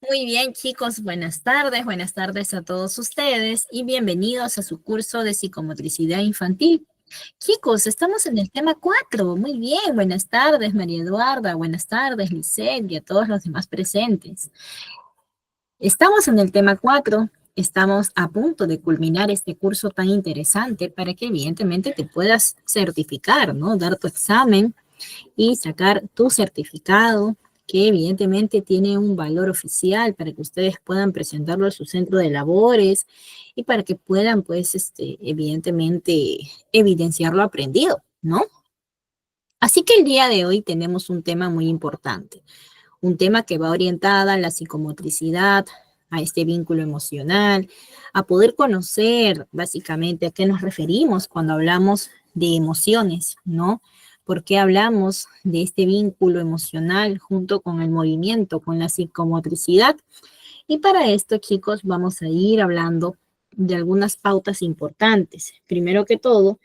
Muy bien, chicos, buenas tardes a todos ustedes y bienvenidos a su curso de psicomotricidad infantil. Chicos, estamos en el tema 4. Muy bien, buenas tardes, María Eduarda, buenas tardes, Lisette y a todos los demás presentes. Estamos en el tema 4. Estamos a punto de culminar este curso tan interesante para que evidentemente te puedas certificar, ¿no? Dar tu examen y sacar tu certificado, que evidentemente tiene un valor oficial para que ustedes puedan presentarlo a su centro de labores y para que puedan, pues, evidentemente, evidenciar lo aprendido, ¿no? Así que el día de hoy tenemos un tema muy importante, un tema que va orientada a la psicomotricidad, a este vínculo emocional, a poder conocer básicamente a qué nos referimos cuando hablamos de emociones, ¿no? ¿Por qué hablamos de este vínculo emocional junto con el movimiento, con la psicomotricidad? Y para esto, chicos, vamos a ir hablando de algunas pautas importantes. Primero que todo,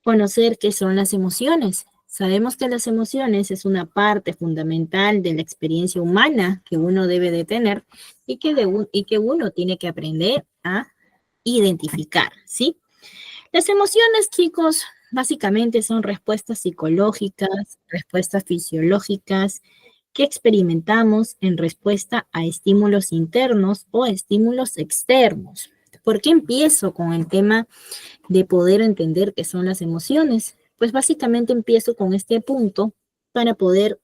conocer qué son las emociones. Sabemos que las emociones es una parte fundamental de la experiencia humana que uno debe de tener y que uno tiene que aprender a identificar, ¿sí? Las emociones, chicos, básicamente son respuestas psicológicas, respuestas fisiológicas que experimentamos en respuesta a estímulos internos o estímulos externos. ¿Por qué empiezo con el tema de poder entender qué son las emociones? Pues básicamente empiezo con este punto para poder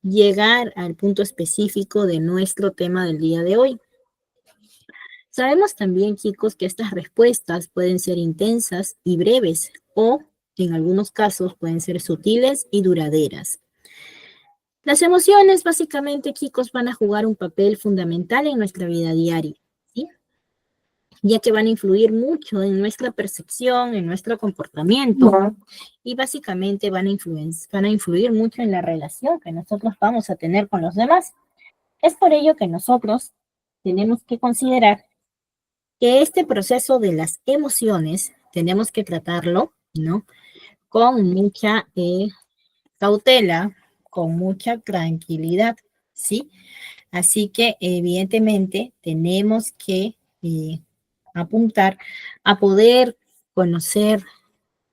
llegar al punto específico de nuestro tema del día de hoy. Sabemos también, chicos, que estas respuestas pueden ser intensas y breves o, en algunos casos, pueden ser sutiles y duraderas. Las emociones, básicamente, chicos, van a jugar un papel fundamental en nuestra vida diaria, ¿sí? Ya que van a influir mucho en nuestra percepción, en nuestro comportamiento y básicamente van a influir mucho en la relación que nosotros vamos a tener con los demás. Es por ello que nosotros tenemos que considerar que este proceso de las emociones tenemos que tratarlo, ¿no? Con mucha cautela, con mucha tranquilidad, ¿sí? Así que evidentemente tenemos que apuntar a poder conocer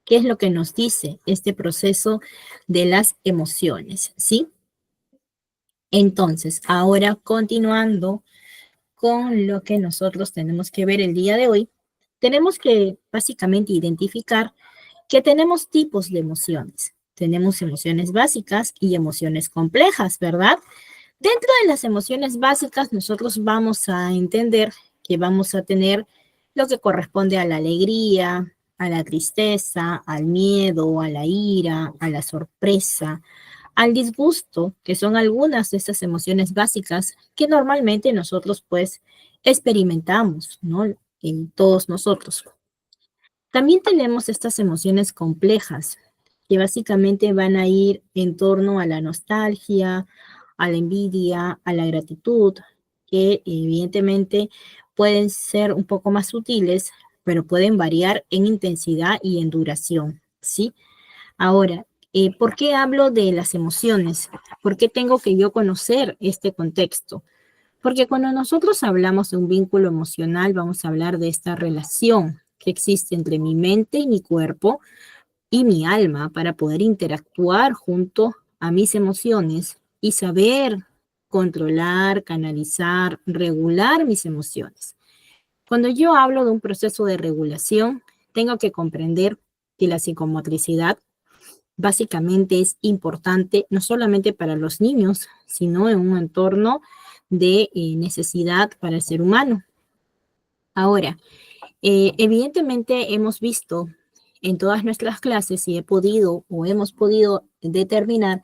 qué es lo que nos dice este proceso de las emociones, ¿sí? Entonces, ahora continuando con lo que nosotros tenemos que ver el día de hoy, tenemos que básicamente identificar que tenemos tipos de emociones. Tenemos emociones básicas y emociones complejas, ¿verdad? Dentro de las emociones básicas, nosotros vamos a entender que vamos a tener lo que corresponde a la alegría, a la tristeza, al miedo, a la ira, a la sorpresa, al disgusto, que son algunas de estas emociones básicas que normalmente nosotros pues experimentamos, ¿no? En todos nosotros. También tenemos estas emociones complejas, que básicamente van a ir en torno a la nostalgia, a la envidia, a la gratitud, que evidentemente pueden ser un poco más sutiles, pero pueden variar en intensidad y en duración, ¿sí? Ahora, ¿por qué hablo de las emociones? ¿Por qué tengo que yo conocer este contexto? Porque cuando nosotros hablamos de un vínculo emocional, vamos a hablar de esta relación que existe entre mi mente y mi cuerpo y mi alma para poder interactuar junto a mis emociones y saber controlar, canalizar, regular mis emociones. Cuando yo hablo de un proceso de regulación, tengo que comprender que la psicomotricidad básicamente es importante no solamente para los niños, sino en un entorno de necesidad para el ser humano. Ahora, evidentemente hemos visto en todas nuestras clases y he podido o hemos podido determinar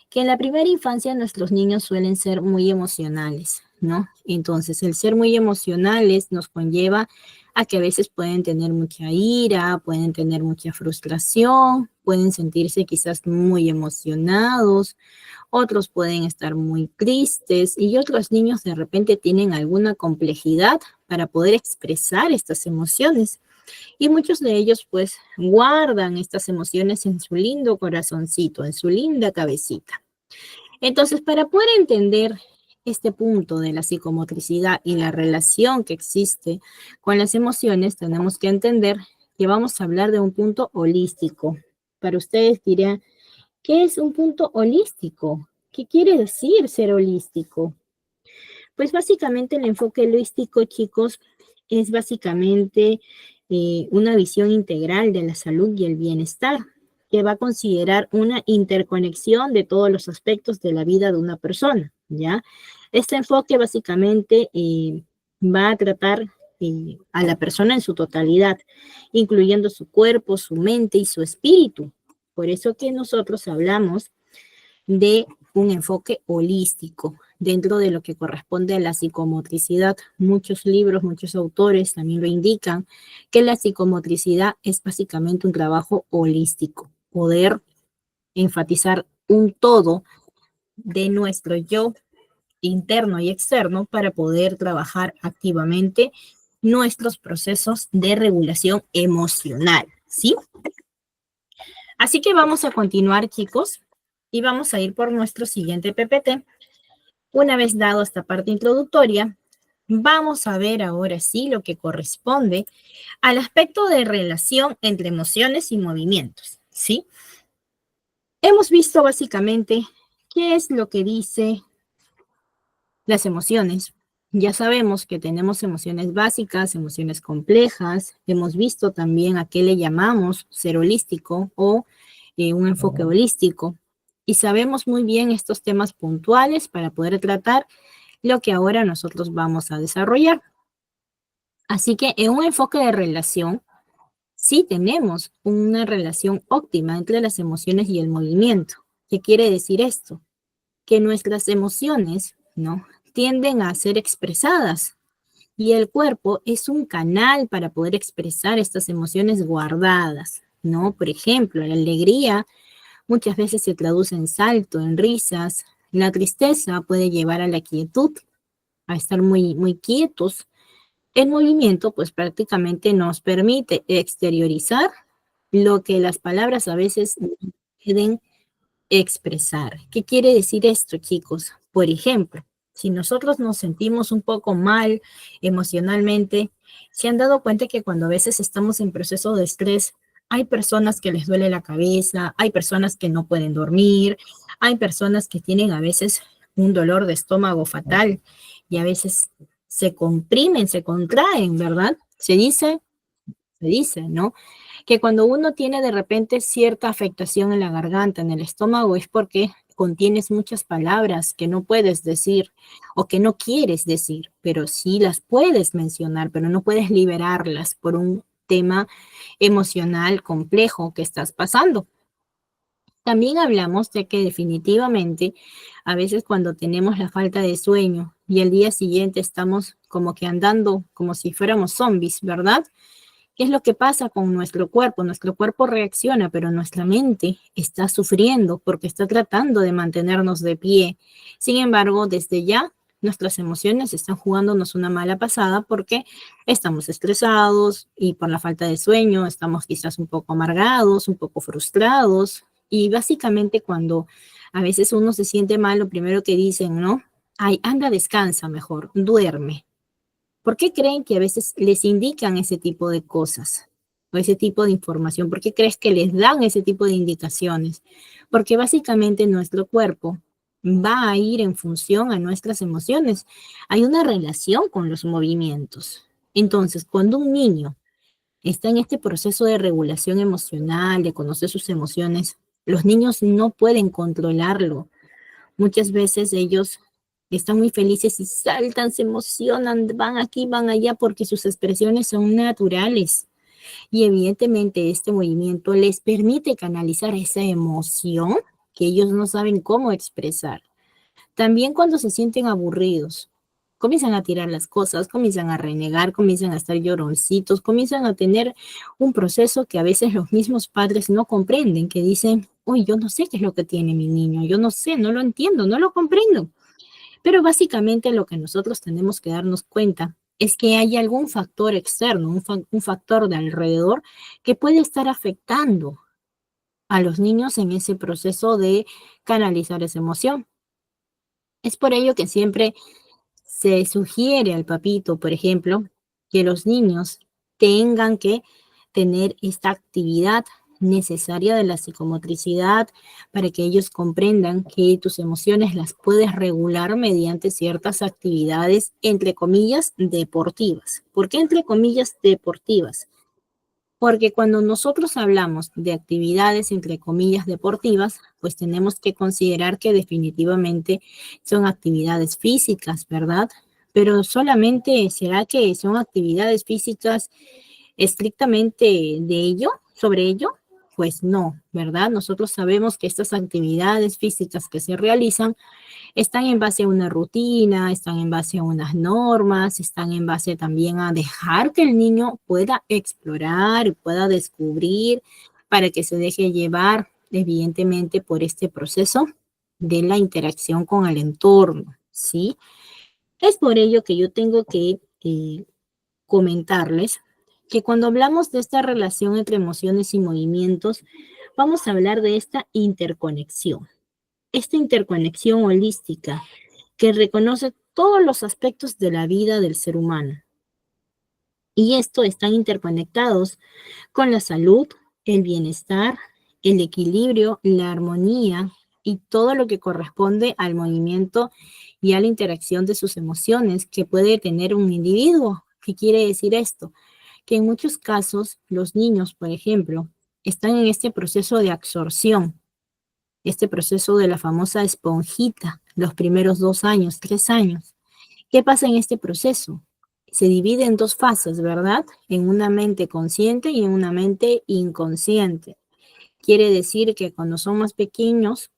que en la primera infancia nuestros niños suelen ser muy emocionales, ¿no? Entonces, el ser muy emocionales nos conlleva a que a veces pueden tener mucha ira, pueden tener mucha frustración, pueden sentirse quizás muy emocionados, otros pueden estar muy tristes y otros niños de repente tienen alguna complejidad para poder expresar estas emociones. Y muchos de ellos pues guardan estas emociones en su lindo corazoncito, en su linda cabecita. Entonces, para poder entender este punto de la psicomotricidad y la relación que existe con las emociones, tenemos que entender que vamos a hablar de un punto holístico. Para ustedes dirán, ¿qué es un punto holístico? ¿Qué quiere decir ser holístico? Pues básicamente el enfoque holístico, chicos, es básicamente una visión integral de la salud y el bienestar, que va a considerar una interconexión de todos los aspectos de la vida de una persona, ¿ya? Este enfoque básicamente va a tratar a la persona en su totalidad, incluyendo su cuerpo, su mente y su espíritu. Por eso que nosotros hablamos de un enfoque holístico dentro de lo que corresponde a la psicomotricidad. Muchos libros, muchos autores también lo indican, que la psicomotricidad es básicamente un trabajo holístico, poder enfatizar un todo de nuestro yo interno y externo para poder trabajar activamente nuestros procesos de regulación emocional, ¿sí? Así que vamos a continuar, chicos, y vamos a ir por nuestro siguiente PPT. Una vez dado esta parte introductoria, vamos a ver ahora sí lo que corresponde al aspecto de relación entre emociones y movimientos, ¿sí? Hemos visto básicamente qué es lo que dice las emociones. Ya sabemos que tenemos emociones básicas, emociones complejas. Hemos visto también a qué le llamamos ser holístico o un enfoque holístico. Y sabemos muy bien estos temas puntuales para poder tratar lo que ahora nosotros vamos a desarrollar. Así que en un enfoque de relación, sí tenemos una relación óptima entre las emociones y el movimiento. ¿Qué quiere decir esto? Que nuestras emociones, ¿no?, tienden a ser expresadas y el cuerpo es un canal para poder expresar estas emociones guardadas, ¿no? Por ejemplo, la alegría muchas veces se traduce en salto, en risas. La tristeza puede llevar a la quietud, a estar muy quietos. El movimiento, pues prácticamente nos permite exteriorizar lo que las palabras a veces no pueden expresar. ¿Qué quiere decir esto, chicos? Por ejemplo, si nosotros nos sentimos un poco mal emocionalmente, se han dado cuenta que cuando a veces estamos en proceso de estrés, hay personas que les duele la cabeza, hay personas que no pueden dormir, hay personas que tienen a veces un dolor de estómago fatal y a veces se comprimen, se contraen, ¿verdad? Se dice, ¿no?, que cuando uno tiene de repente cierta afectación en la garganta, en el estómago, es porque contienes muchas palabras que no puedes decir o que no quieres decir, pero sí las puedes mencionar, pero no puedes liberarlas por un tema emocional complejo que estás pasando. También hablamos de que definitivamente a veces cuando tenemos la falta de sueño y el día siguiente estamos como que andando como si fuéramos zombies, ¿verdad? ¿Qué es lo que pasa con nuestro cuerpo? Nuestro cuerpo reacciona, pero nuestra mente está sufriendo porque está tratando de mantenernos de pie. Sin embargo, desde ya, nuestras emociones están jugándonos una mala pasada porque estamos estresados y por la falta de sueño estamos quizás un poco amargados, un poco frustrados. Y básicamente cuando a veces uno se siente mal, lo primero que dicen, ¿no? Ay, anda, descansa mejor, duerme. ¿Por qué creen que a veces les indican ese tipo de cosas o ese tipo de información? ¿Por qué crees que les dan ese tipo de indicaciones? Porque básicamente nuestro cuerpo va a ir en función a nuestras emociones. Hay una relación con los movimientos. Entonces, cuando un niño está en este proceso de regulación emocional, de conocer sus emociones, los niños no pueden controlarlo. Muchas veces ellos están muy felices y saltan, se emocionan, van aquí, van allá, porque sus expresiones son naturales. Y evidentemente este movimiento les permite canalizar esa emoción que ellos no saben cómo expresar. También cuando se sienten aburridos, comienzan a tirar las cosas, comienzan a renegar, comienzan a estar lloroncitos, comienzan a tener un proceso que a veces los mismos padres no comprenden, que dicen, uy, yo no sé qué es lo que tiene mi niño, yo no sé, no lo entiendo, no lo comprendo. Pero básicamente lo que nosotros tenemos que darnos cuenta es que hay algún factor externo, un factor de alrededor que puede estar afectando a los niños en ese proceso de canalizar esa emoción. Es por ello que siempre se sugiere al papito, por ejemplo, que los niños tengan que tener esta actividad necesaria de la psicomotricidad para que ellos comprendan que tus emociones las puedes regular mediante ciertas actividades, entre comillas, deportivas. ¿Por qué entre comillas deportivas? Porque cuando nosotros hablamos de actividades, entre comillas, deportivas, pues tenemos que considerar que definitivamente son actividades físicas, ¿verdad? Pero solamente será que son actividades físicas estrictamente de ello, sobre ello, pues no, ¿verdad? Nosotros sabemos que estas actividades físicas que se realizan están en base a una rutina, están en base a unas normas, están en base también a dejar que el niño pueda explorar, pueda descubrir, para que se deje llevar, evidentemente, por este proceso de la interacción con el entorno, ¿sí? Es por ello que yo tengo que comentarles que cuando hablamos de esta relación entre emociones y movimientos, vamos a hablar de esta interconexión holística que reconoce todos los aspectos de la vida del ser humano. Y esto están interconectados con la salud, el bienestar, el equilibrio, la armonía y todo lo que corresponde al movimiento y a la interacción de sus emociones que puede tener un individuo. ¿Qué quiere decir esto? Que en muchos casos los niños, por ejemplo, están en este proceso de absorción, este proceso de la famosa esponjita, los primeros 2 años, 3 años. ¿Qué pasa en este proceso? Se divide en dos fases, ¿verdad? En una mente consciente y en una mente inconsciente. Quiere decir que cuando son más pequeños,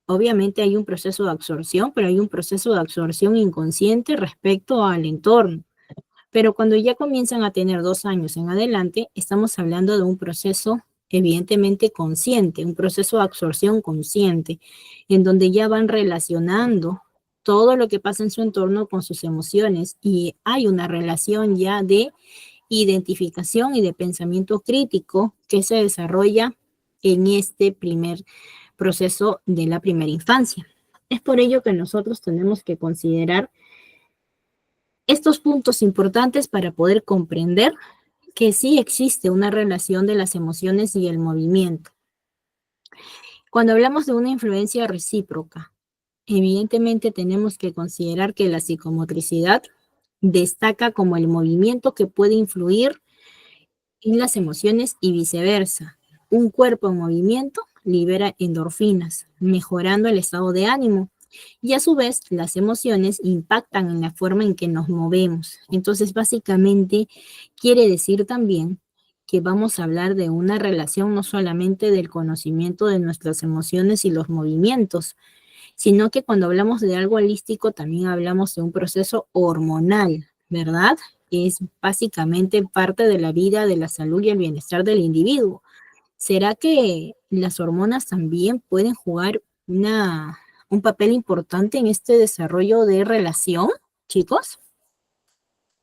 obviamente hay un proceso de absorción, pero hay un proceso de absorción inconsciente respecto al entorno. Pero cuando ya comienzan a tener 2 años en adelante, estamos hablando de un proceso evidentemente consciente, un proceso de absorción consciente, en donde ya van relacionando todo lo que pasa en su entorno con sus emociones y hay una relación ya de identificación y de pensamiento crítico que se desarrolla en este primer proceso de la primera infancia. Es por ello que nosotros tenemos que considerar estos puntos importantes para poder comprender que sí existe una relación de las emociones y el movimiento. Cuando hablamos de una influencia recíproca, evidentemente tenemos que considerar que la psicomotricidad destaca como el movimiento que puede influir en las emociones y viceversa. Un cuerpo en movimiento libera endorfinas, mejorando el estado de ánimo. Y a su vez, las emociones impactan en la forma en que nos movemos. Entonces, básicamente, quiere decir también que vamos a hablar de una relación no solamente del conocimiento de nuestras emociones y los movimientos, sino que cuando hablamos de algo holístico también hablamos de un proceso hormonal, ¿verdad? Es básicamente parte de la vida, de la salud y el bienestar del individuo. ¿Será que las hormonas también pueden jugar un papel importante en este desarrollo de relación, chicos?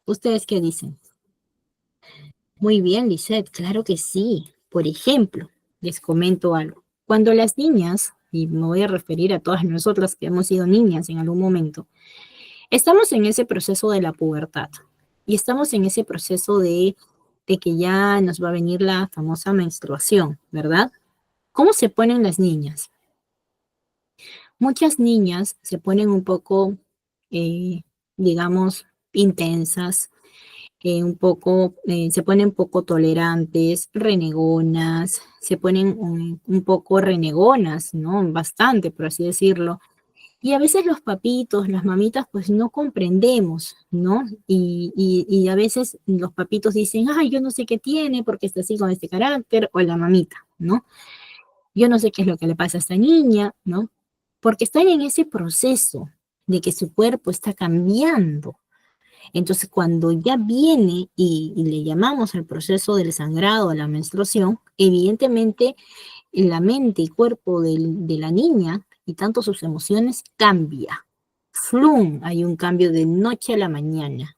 ¿Ustedes qué dicen? Muy bien, Lisette, claro que sí. Por ejemplo, les comento algo. Cuando las niñas, y me voy a referir a todas nosotras que hemos sido niñas en algún momento, estamos en ese proceso de la pubertad y estamos en ese proceso de que ya nos va a venir la famosa menstruación, ¿verdad? ¿Cómo se ponen las niñas? Muchas niñas se ponen un poco, eh, digamos, intensas, se ponen poco tolerantes, renegonas, se ponen un poco renegonas, ¿no? Bastante, por así decirlo. Y a veces los papitos, las mamitas, pues no comprendemos, ¿no? Y a veces los papitos dicen, ay, yo no sé qué tiene porque está así con este carácter, o la mamita, ¿no? Yo no sé qué es lo que le pasa a esta niña, ¿no? Porque están en ese proceso de que su cuerpo está cambiando. Entonces, cuando ya viene y le llamamos al proceso del sangrado, a la menstruación, evidentemente la mente y cuerpo de la niña y tanto sus emociones cambia. ¡Flum! Hay un cambio de noche a la mañana.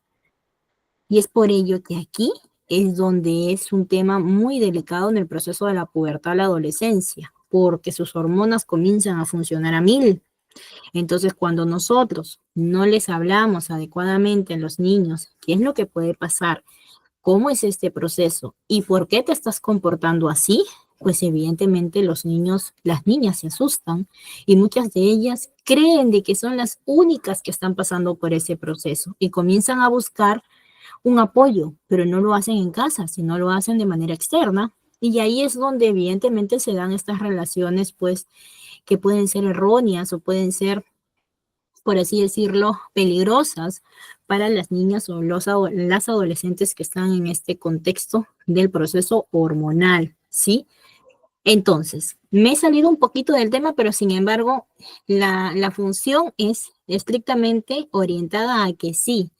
Y es por ello que aquí es donde es un tema muy delicado en el proceso de la pubertad a la adolescencia, porque sus hormonas comienzan a funcionar a mil. Entonces, cuando nosotros no les hablamos adecuadamente a los niños qué es lo que puede pasar, cómo es este proceso y por qué te estás comportando así, pues evidentemente los niños, las niñas se asustan y muchas de ellas creen de que son las únicas que están pasando por ese proceso y comienzan a buscar un apoyo, pero no lo hacen en casa, sino lo hacen de manera externa. Y ahí es donde evidentemente se dan estas relaciones, pues, que pueden ser erróneas o pueden ser, por así decirlo, peligrosas para las niñas o las adolescentes que están en este contexto del proceso hormonal, ¿sí? Entonces, me he salido un poquito del tema, pero sin embargo, la función es estrictamente orientada a que sí,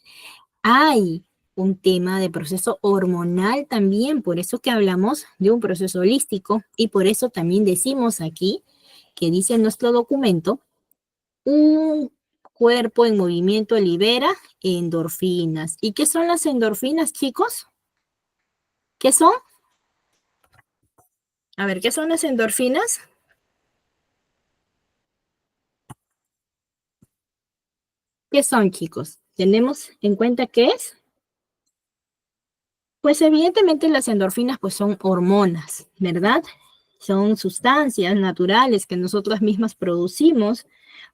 hay un tema de proceso hormonal también, por eso que hablamos de un proceso holístico y por eso también decimos aquí, que dice en nuestro documento, un cuerpo en movimiento libera endorfinas. ¿Y qué son las endorfinas, chicos? ¿Qué son? A ver, ¿qué son las endorfinas? ¿Qué son, chicos? ¿Tenemos en cuenta qué es? Pues evidentemente las endorfinas pues son hormonas, ¿verdad? Son sustancias naturales que nosotras mismas producimos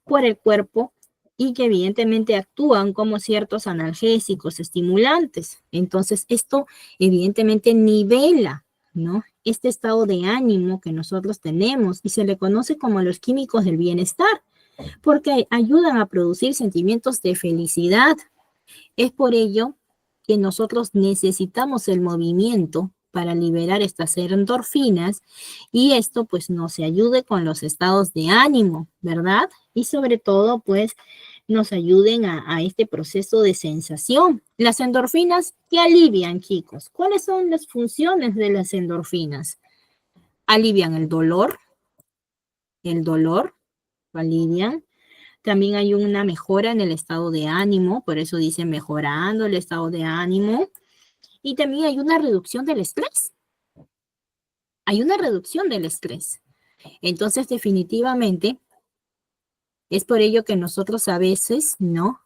por el cuerpo y que evidentemente actúan como ciertos analgésicos, estimulantes. Entonces esto evidentemente nivela, ¿no? Este estado de ánimo que nosotros tenemos y se le conoce como los químicos del bienestar, porque ayudan a producir sentimientos de felicidad. Es por ello que nosotros necesitamos el movimiento para liberar estas endorfinas y esto pues nos ayude con los estados de ánimo, ¿verdad? Y sobre todo pues nos ayuden a este proceso de sensación. Las endorfinas, ¿qué alivian, chicos? ¿Cuáles son las funciones de las endorfinas? Alivian el dolor, lo alivian. También hay una mejora en el estado de ánimo, por eso dicen mejorando el estado de ánimo. Y también hay una reducción del estrés. Hay una reducción del estrés. Entonces, definitivamente, es por ello que nosotros a veces, ¿no?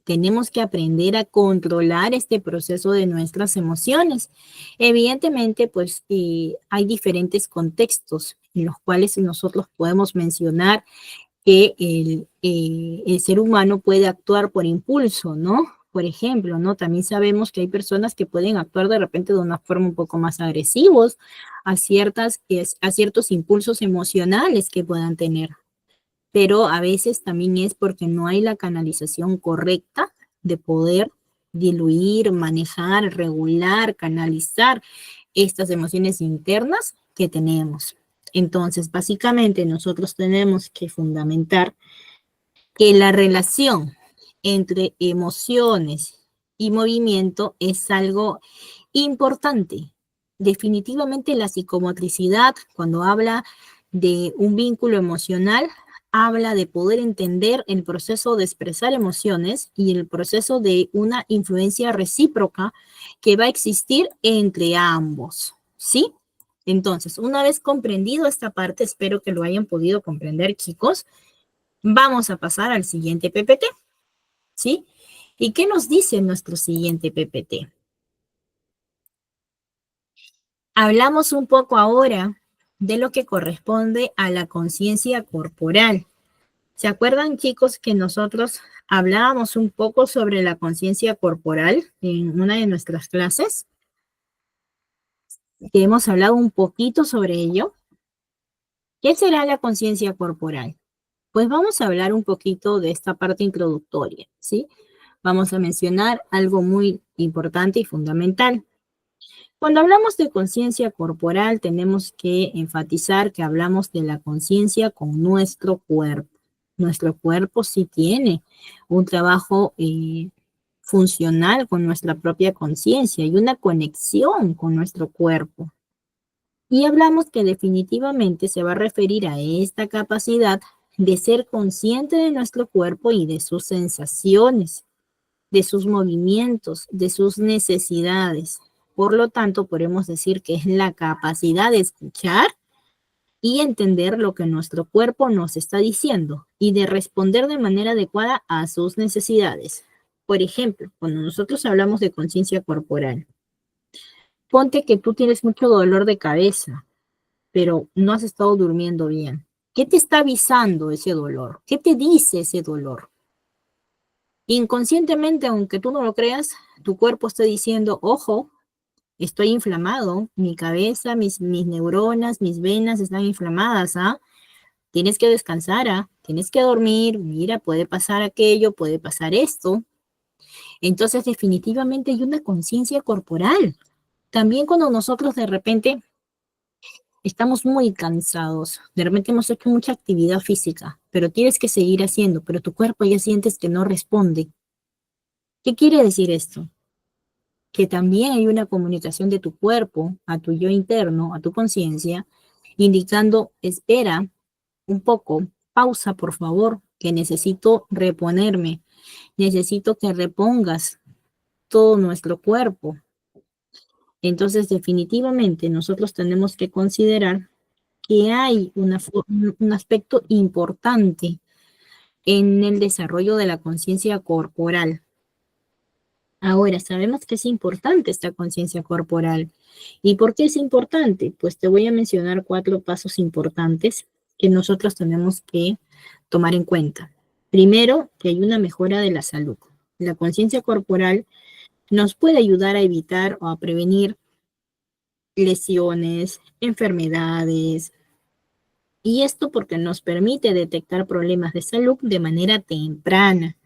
Tenemos que aprender a controlar este proceso de nuestras emociones. Evidentemente, pues hay diferentes contextos en los cuales nosotros podemos mencionar que el ser humano puede actuar por impulso, ¿no? Por ejemplo, ¿no? También sabemos que hay personas que pueden actuar de repente de una forma un poco más agresivos a ciertos impulsos emocionales que puedan tener, pero a veces también es porque no hay la canalización correcta de poder diluir, manejar, regular, canalizar estas emociones internas que tenemos. Entonces, básicamente nosotros tenemos que fundamentar que la relación entre emociones y movimiento es algo importante. Definitivamente la psicomotricidad, cuando habla de un vínculo emocional, habla de poder entender el proceso de expresar emociones y el proceso de una influencia recíproca que va a existir entre ambos, ¿sí? Entonces, una vez comprendido esta parte, espero que lo hayan podido comprender, chicos, vamos a pasar al siguiente PPT, ¿sí? ¿Y qué nos dice nuestro siguiente PPT? Hablamos un poco ahora de lo que corresponde a la conciencia corporal. ¿Se acuerdan, chicos, que nosotros hablábamos un poco sobre la conciencia corporal en una de nuestras clases? Que hemos hablado un poquito sobre ello. ¿Qué será la conciencia corporal? Pues vamos a hablar un poquito de esta parte introductoria, ¿sí? Vamos a mencionar algo muy importante y fundamental. Cuando hablamos de conciencia corporal, tenemos que enfatizar que hablamos de la conciencia con nuestro cuerpo. Nuestro cuerpo sí tiene un trabajo funcional con nuestra propia conciencia y una conexión con nuestro cuerpo. Y hablamos que definitivamente se va a referir a esta capacidad de ser consciente de nuestro cuerpo y de sus sensaciones, de sus movimientos, de sus necesidades. Por lo tanto, podemos decir que es la capacidad de escuchar y entender lo que nuestro cuerpo nos está diciendo y de responder de manera adecuada a sus necesidades. Por ejemplo, cuando nosotros hablamos de conciencia corporal, ponte que tú tienes mucho dolor de cabeza, pero no has estado durmiendo bien. ¿Qué te está avisando ese dolor? ¿Qué te dice ese dolor? Inconscientemente, aunque tú no lo creas, tu cuerpo está diciendo, ojo, estoy inflamado, mi cabeza, mis neuronas, mis venas están inflamadas, ¿ah? Tienes que descansar, ¿ah? Tienes que dormir, mira, puede pasar aquello, puede pasar esto. Entonces, definitivamente hay una conciencia corporal. También cuando nosotros de repente estamos muy cansados, de repente hemos hecho mucha actividad física, pero tienes que seguir haciendo, pero tu cuerpo ya sientes que no responde. ¿Qué quiere decir esto? Que también hay una comunicación de tu cuerpo a tu yo interno, a tu conciencia, indicando, espera un poco, pausa por favor, que necesito reponerme, necesito que repongas todo nuestro cuerpo. Entonces, definitivamente nosotros tenemos que considerar que hay un aspecto importante en el desarrollo de la conciencia corporal. Ahora, sabemos que es importante esta conciencia corporal. ¿Y por qué es importante? Pues te voy a mencionar 4 pasos importantes que nosotros tenemos que tomar en cuenta. Primero, que hay una mejora de la salud. La conciencia corporal nos puede ayudar a evitar o a prevenir lesiones, enfermedades, y esto porque nos permite detectar problemas de salud de manera temprana.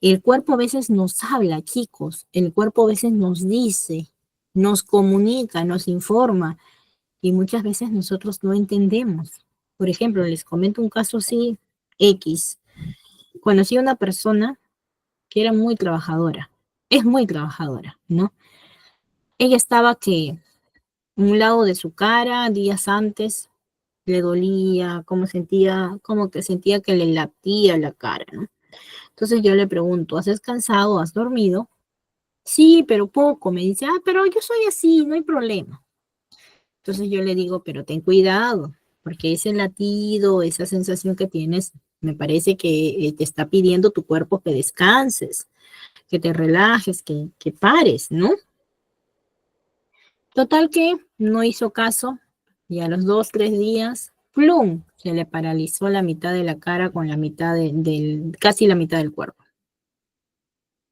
El cuerpo a veces nos habla, chicos, el cuerpo a veces nos dice, nos comunica, nos informa, y muchas veces nosotros no entendemos. Por ejemplo, les comento un caso así, X. Conocí a una persona que era muy trabajadora, es muy trabajadora, ¿no? Ella estaba que un lado de su cara, días antes, le dolía, como que sentía que le latía la cara, ¿no? Entonces yo le pregunto, ¿has descansado? ¿Has dormido? Sí, pero poco. Me dice, pero yo soy así, no hay problema. Entonces yo le digo, pero ten cuidado, porque ese latido, esa sensación que tienes, me parece que te está pidiendo tu cuerpo que descanses, que te relajes, que pares, ¿no? Total que no hizo caso y a los 2, 3 días, ¡plum! Se le paralizó la mitad de la cara con la mitad casi la mitad del cuerpo.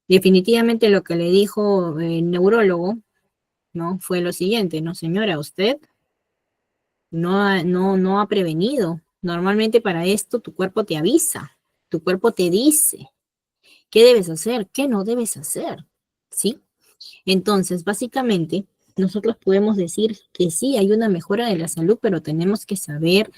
Definitivamente lo que le dijo el neurólogo, ¿no? Fue lo siguiente, no señora, usted no ha prevenido. Normalmente para esto tu cuerpo te avisa, tu cuerpo te dice qué debes hacer, qué no debes hacer, ¿sí? Entonces, básicamente, nosotros podemos decir que sí, hay una mejora de la salud, pero tenemos que saber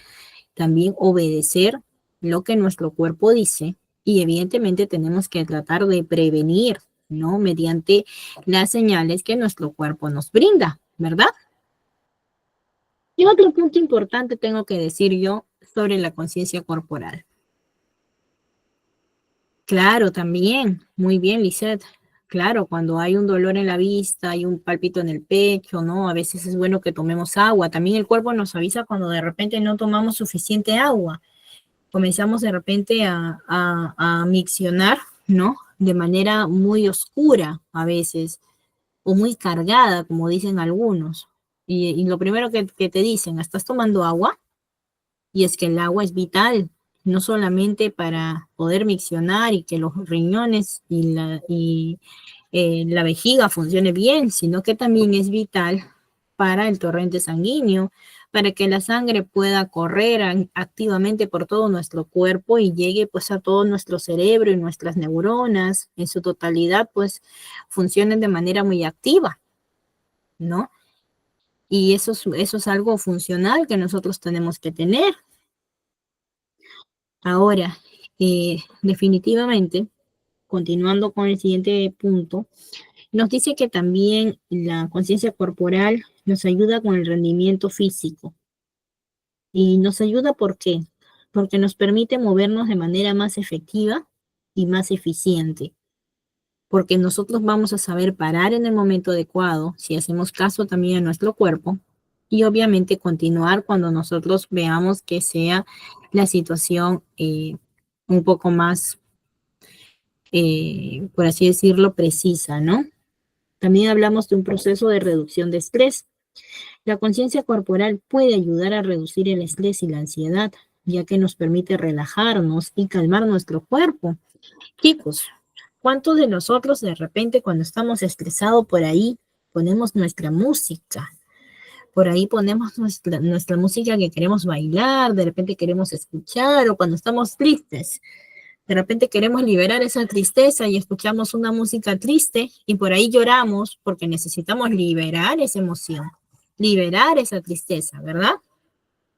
también obedecer lo que nuestro cuerpo dice y evidentemente tenemos que tratar de prevenir, ¿no? Mediante las señales que nuestro cuerpo nos brinda, ¿verdad? Y otro punto importante tengo que decir yo sobre la conciencia corporal. Claro, también, muy bien, Lisette. Claro, cuando hay un dolor en la vista, hay un pálpito en el pecho, ¿no? A veces es bueno que tomemos agua. También el cuerpo nos avisa cuando de repente no tomamos suficiente agua. Comenzamos de repente a miccionar, ¿no? De manera muy oscura a veces, o muy cargada, como dicen algunos. Y lo primero que te dicen, ¿estás tomando agua? Y es que el agua es vital, no solamente para poder miccionar y que los riñones y la vejiga funcione bien, sino que también es vital para el torrente sanguíneo, para que la sangre pueda correr activamente por todo nuestro cuerpo y llegue pues a todo nuestro cerebro y nuestras neuronas en su totalidad pues funcionen de manera muy activa, ¿no? Y eso es algo funcional que nosotros tenemos que tener. Ahora, definitivamente, continuando con el siguiente punto, nos dice que también la conciencia corporal nos ayuda con el rendimiento físico. Y nos ayuda ¿por qué? Porque nos permite movernos de manera más efectiva y más eficiente. Porque nosotros vamos a saber parar en el momento adecuado, si hacemos caso también a nuestro cuerpo, y obviamente continuar cuando nosotros veamos que sea la situación un poco más, por así decirlo, precisa, ¿no? También hablamos de un proceso de reducción de estrés. La conciencia corporal puede ayudar a reducir el estrés y la ansiedad, ya que nos permite relajarnos y calmar nuestro cuerpo. Chicos, ¿cuántos de nosotros de repente cuando estamos estresados por ahí ponemos nuestra música? Por ahí ponemos nuestra música que queremos bailar, de repente queremos escuchar, o cuando estamos tristes, de repente queremos liberar esa tristeza y escuchamos una música triste y por ahí lloramos porque necesitamos liberar esa emoción, liberar esa tristeza, ¿verdad?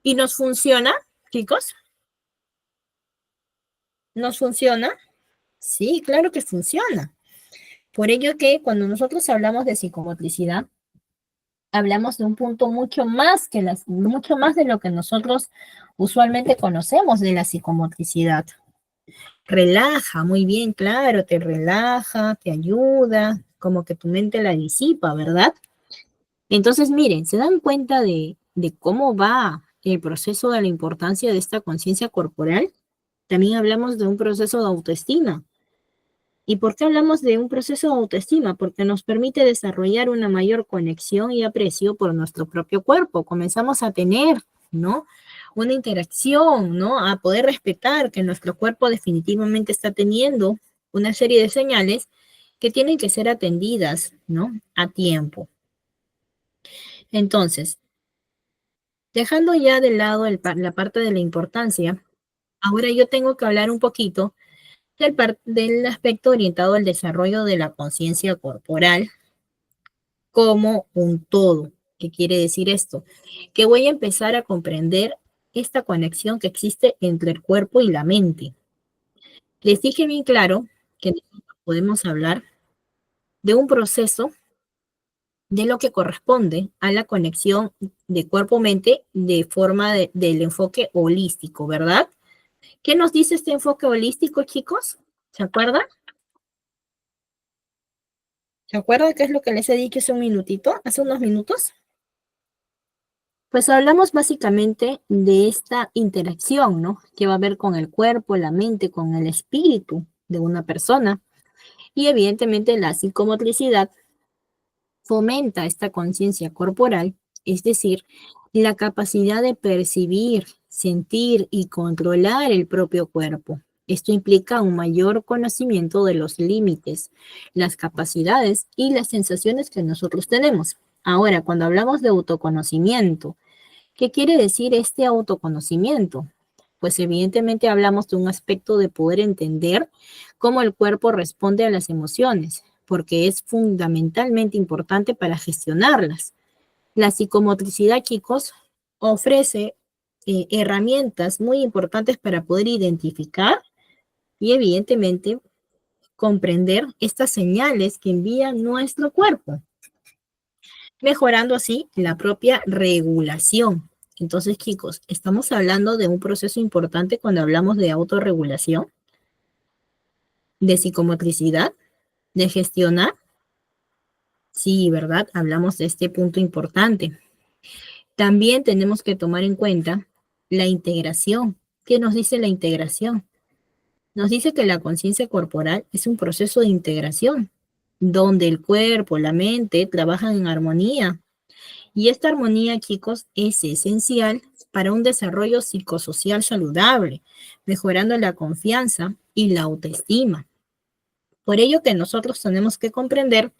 ¿Y nos funciona, chicos? ¿Nos funciona? Sí, claro que funciona. Por ello que cuando nosotros hablamos de psicomotricidad, hablamos de un punto mucho más de lo que nosotros usualmente conocemos de la psicomotricidad. Relaja, muy bien, claro, te relaja, te ayuda, como que tu mente la disipa, ¿verdad? Entonces, miren, se dan cuenta de cómo va el proceso de la importancia de esta conciencia corporal. También hablamos de un proceso de autoestima. ¿Y por qué hablamos de un proceso de autoestima? Porque nos permite desarrollar una mayor conexión y aprecio por nuestro propio cuerpo. Comenzamos a tener, ¿no? Una interacción, ¿no? A poder respetar que nuestro cuerpo definitivamente está teniendo una serie de señales que tienen que ser atendidas, ¿no? A tiempo. Entonces, dejando ya de lado la parte de la importancia, ahora yo tengo que hablar un poquito del aspecto orientado al desarrollo de la conciencia corporal como un todo. ¿Qué quiere decir esto? Que voy a empezar a comprender esta conexión que existe entre el cuerpo y la mente. Les dije bien claro que nosotros podemos hablar de un proceso de lo que corresponde a la conexión de cuerpo-mente de forma del enfoque holístico, ¿verdad? ¿Qué nos dice este enfoque holístico, chicos? ¿Se acuerdan? ¿Se acuerdan qué es lo que les he dicho hace un minutito, hace unos minutos? Pues hablamos básicamente de esta interacción, ¿no? Que va a haber con el cuerpo, la mente, con el espíritu de una persona. Y evidentemente la psicomotricidad fomenta esta conciencia corporal, es decir, la capacidad de percibir, sentir y controlar el propio cuerpo. Esto implica un mayor conocimiento de los límites, las capacidades y las sensaciones que nosotros tenemos. Ahora, cuando hablamos de autoconocimiento, ¿qué quiere decir este autoconocimiento? Pues evidentemente hablamos de un aspecto de poder entender cómo el cuerpo responde a las emociones, porque es fundamentalmente importante para gestionarlas. La psicomotricidad, chicos, ofrece herramientas muy importantes para poder identificar y evidentemente comprender estas señales que envía nuestro cuerpo, mejorando así la propia regulación. Entonces, chicos, estamos hablando de un proceso importante cuando hablamos de autorregulación, de psicomotricidad, de gestionar. Sí, ¿verdad? Hablamos de este punto importante. También tenemos que tomar en cuenta la integración. ¿Qué nos dice la integración? Nos dice que la conciencia corporal es un proceso de integración, donde el cuerpo, la mente trabajan en armonía. Y esta armonía, chicos, es esencial para un desarrollo psicosocial saludable, mejorando la confianza y la autoestima. Por ello que nosotros tenemos que comprender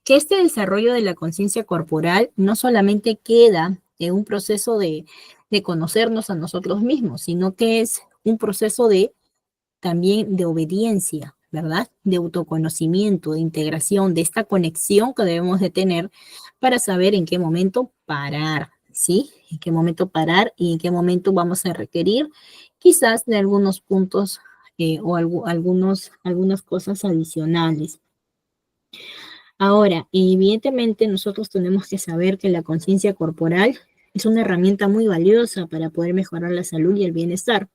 que este desarrollo de la conciencia corporal no solamente queda en un proceso de conocernos a nosotros mismos, sino que es un proceso también de obediencia, ¿verdad? De autoconocimiento, de integración, de esta conexión que debemos de tener para saber en qué momento parar, ¿sí? En qué momento parar y en qué momento vamos a requerir quizás de algunos puntos o algunas cosas adicionales. Ahora, evidentemente nosotros tenemos que saber que la conciencia corporal es una herramienta muy valiosa para poder mejorar la salud y el bienestar.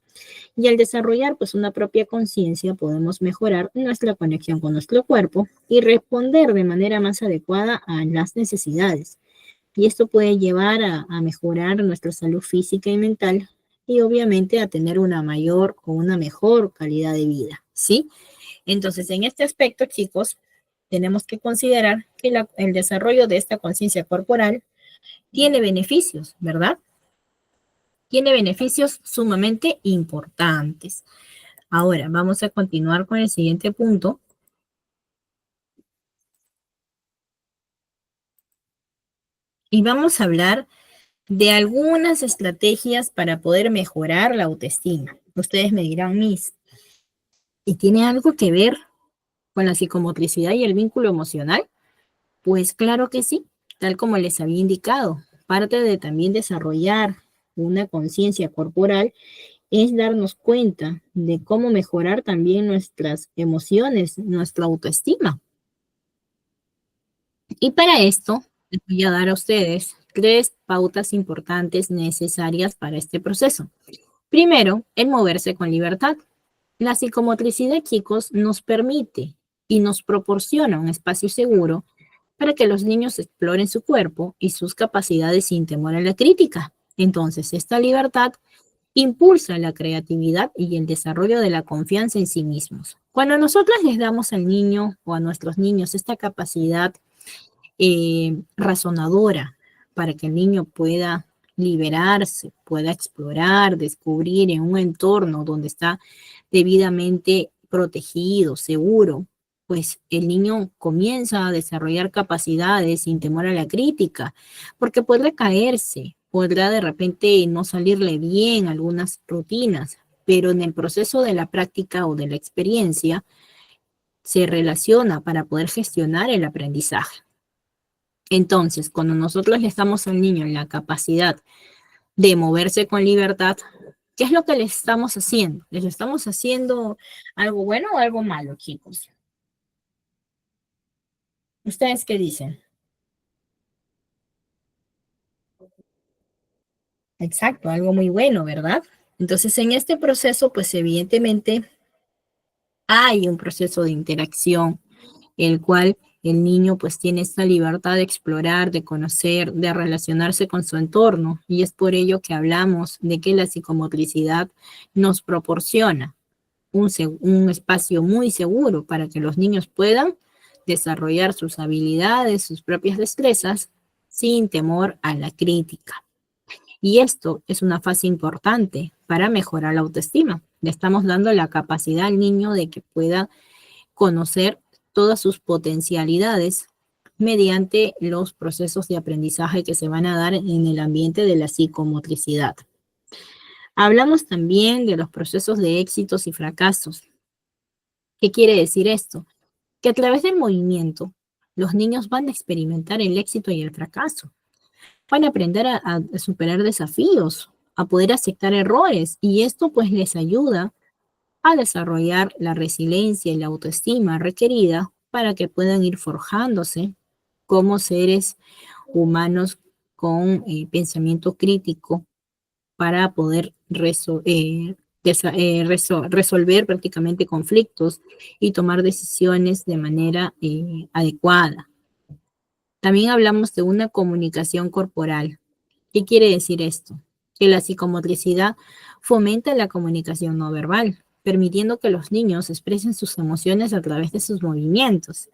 Y al desarrollar pues una propia conciencia podemos mejorar nuestra conexión con nuestro cuerpo y responder de manera más adecuada a las necesidades. Y esto puede llevar a mejorar nuestra salud física y mental y obviamente a tener una mayor o una mejor calidad de vida, ¿sí? Entonces, en este aspecto, chicos, tenemos que considerar que el desarrollo de esta conciencia corporal tiene beneficios, ¿verdad? Tiene beneficios sumamente importantes. Ahora, vamos a continuar con el siguiente punto. Y vamos a hablar de algunas estrategias para poder mejorar la autoestima. Ustedes me dirán, Miss, ¿y tiene algo que ver con la psicomotricidad y el vínculo emocional? Pues claro que sí, tal como les había indicado. Parte de también desarrollar una conciencia corporal es darnos cuenta de cómo mejorar también nuestras emociones, nuestra autoestima. Y para esto, les voy a dar a ustedes 3 pautas importantes necesarias para este proceso. Primero, el moverse con libertad. La psicomotricidad, chicos, nos permite y nos proporciona un espacio seguro para que los niños exploren su cuerpo y sus capacidades sin temor a la crítica. Entonces, esta libertad impulsa la creatividad y el desarrollo de la confianza en sí mismos. Cuando nosotros les damos al niño o a nuestros niños esta capacidad razonadora para que el niño pueda liberarse, pueda explorar, descubrir en un entorno donde está debidamente protegido, seguro, pues el niño comienza a desarrollar capacidades sin temor a la crítica, porque podrá caerse, podrá de repente no salirle bien algunas rutinas, pero en el proceso de la práctica o de la experiencia se relaciona para poder gestionar el aprendizaje. Entonces, cuando nosotros le damos al niño la capacidad de moverse con libertad, ¿qué es lo que le estamos haciendo? ¿Les estamos haciendo algo bueno o algo malo, chicos? ¿Ustedes qué dicen? Exacto, algo muy bueno, ¿verdad? Entonces, en este proceso, pues evidentemente hay un proceso de interacción, el cual el niño pues tiene esta libertad de explorar, de conocer, de relacionarse con su entorno. Y es por ello que hablamos de que la psicomotricidad nos proporciona un espacio muy seguro para que los niños puedan desarrollar sus habilidades, sus propias destrezas, sin temor a la crítica. Y esto es una fase importante para mejorar la autoestima. Le estamos dando la capacidad al niño de que pueda conocer todas sus potencialidades mediante los procesos de aprendizaje que se van a dar en el ambiente de la psicomotricidad. Hablamos también de los procesos de éxitos y fracasos. ¿Qué quiere decir esto? Que a través del movimiento, los niños van a experimentar el éxito y el fracaso. Van a aprender a superar desafíos, a poder aceptar errores, y esto pues les ayuda a desarrollar la resiliencia y la autoestima requerida para que puedan ir forjándose como seres humanos con pensamiento crítico para poder resolver prácticamente conflictos y tomar decisiones de manera adecuada. También hablamos de una comunicación corporal. ¿Qué quiere decir esto? Que la psicomotricidad fomenta la comunicación no verbal, permitiendo que los niños expresen sus emociones a través de sus movimientos.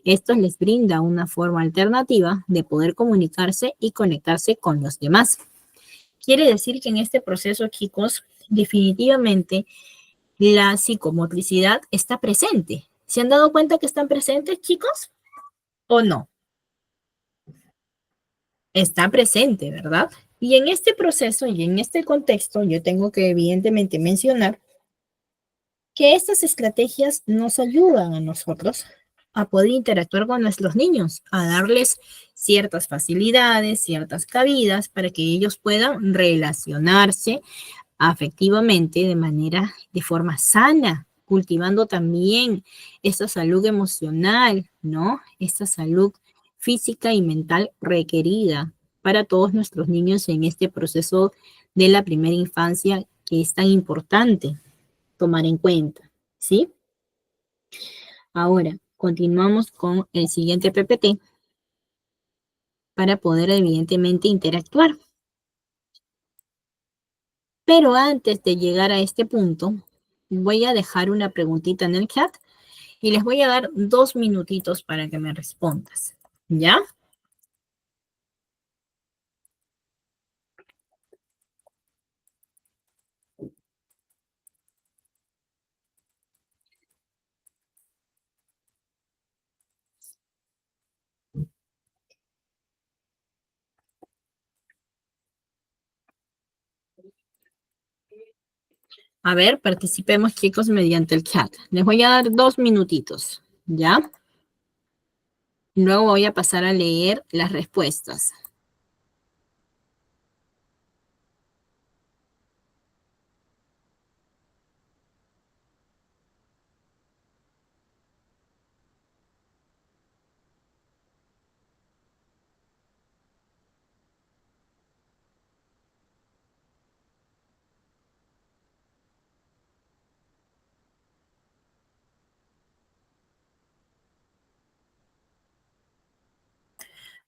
Esto les brinda una forma alternativa de poder comunicarse y conectarse con los demás. Quiere decir que en este proceso, chicos, definitivamente la psicomotricidad está presente. ¿Se han dado cuenta que están presentes, chicos? ¿O no? Está presente, ¿verdad? Y en este proceso y en este contexto, yo tengo que evidentemente mencionar que estas estrategias nos ayudan a nosotros a poder interactuar con nuestros niños, a darles ciertas facilidades, ciertas cabidas para que ellos puedan relacionarse afectivamente de forma sana, cultivando también esta salud emocional, ¿no? Esta salud física y mental requerida para todos nuestros niños en este proceso de la primera infancia que es tan importante tomar en cuenta, ¿sí? Ahora, continuamos con el siguiente PPT para poder evidentemente interactuar. Pero antes de llegar a este punto, voy a dejar una preguntita en el chat y les voy a dar 2 minutitos para que me respondas. ¿Ya? A ver, participemos, chicos, mediante el chat. Les voy a dar 2 minutitos. ¿Ya? Luego voy a pasar a leer las respuestas.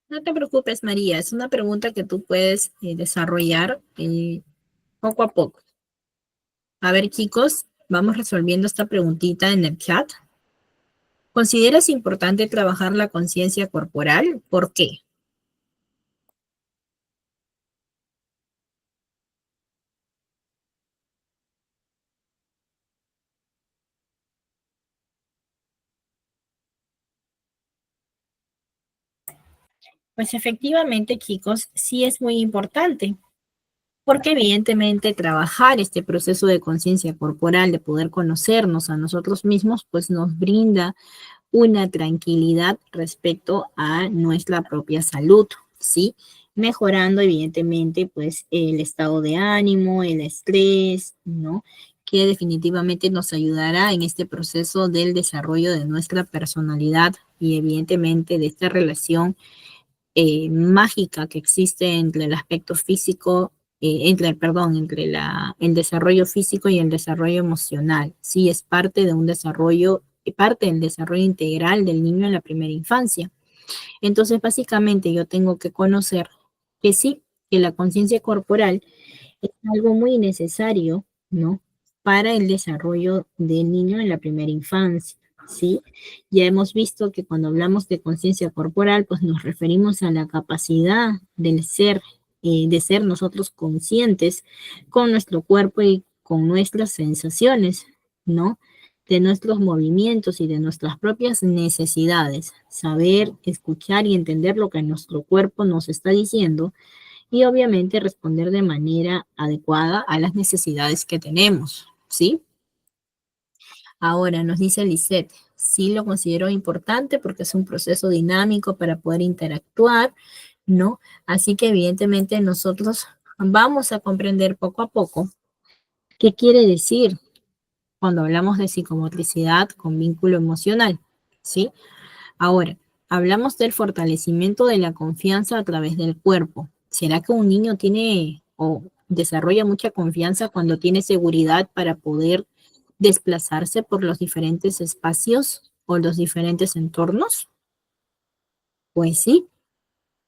No te preocupes, María, es una pregunta que tú puedes desarrollar poco a poco. A ver, chicos, vamos resolviendo esta preguntita en el chat. ¿Consideras importante trabajar la conciencia corporal? ¿Por qué? Pues efectivamente, chicos, sí es muy importante, porque evidentemente trabajar este proceso de conciencia corporal, de poder conocernos a nosotros mismos, pues nos brinda una tranquilidad respecto a nuestra propia salud, ¿sí? Mejorando evidentemente pues el estado de ánimo, el estrés, ¿no? Que definitivamente nos ayudará en este proceso del desarrollo de nuestra personalidad y evidentemente de esta relación mágica que existe entre el aspecto físico, entre el desarrollo físico y el desarrollo emocional. Sí, es parte de un desarrollo, parte del desarrollo integral del niño en la primera infancia. Entonces, básicamente yo tengo que conocer que sí, que la conciencia corporal es algo muy necesario, ¿no? Para el desarrollo del niño en la primera infancia, ¿sí? Ya hemos visto que cuando hablamos de conciencia corporal, pues nos referimos a la capacidad del ser, de ser nosotros conscientes con nuestro cuerpo y con nuestras sensaciones, ¿no? De nuestros movimientos y de nuestras propias necesidades. Saber, escuchar y entender lo que nuestro cuerpo nos está diciendo y obviamente responder de manera adecuada a las necesidades que tenemos, ¿sí? Ahora nos dice Lisette, sí lo considero importante porque es un proceso dinámico para poder interactuar, ¿no? Así que evidentemente nosotros vamos a comprender poco a poco qué quiere decir cuando hablamos de psicomotricidad con vínculo emocional, ¿sí? Ahora, hablamos del fortalecimiento de la confianza a través del cuerpo. ¿Será que un niño tiene o desarrolla mucha confianza cuando tiene seguridad para poder desplazarse por los diferentes espacios o los diferentes entornos? Pues sí,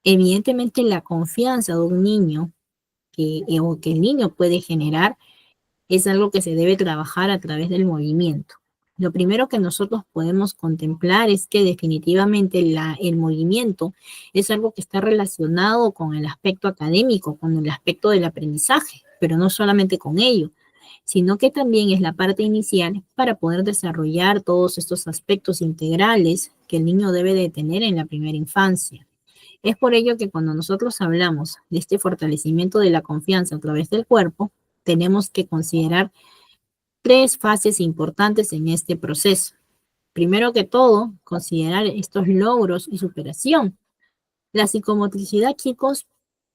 evidentemente la confianza de un niño o que el niño puede generar es algo que se debe trabajar a través del movimiento. Lo primero que nosotros podemos contemplar es que definitivamente el movimiento es algo que está relacionado con el aspecto académico, con el aspecto del aprendizaje, pero no solamente con ello, sino que también es la parte inicial para poder desarrollar todos estos aspectos integrales que el niño debe de tener en la primera infancia. Es por ello que cuando nosotros hablamos de este fortalecimiento de la confianza a través del cuerpo, tenemos que considerar 3 fases importantes en este proceso. Primero que todo, considerar estos logros y superación. La psicomotricidad, chicos,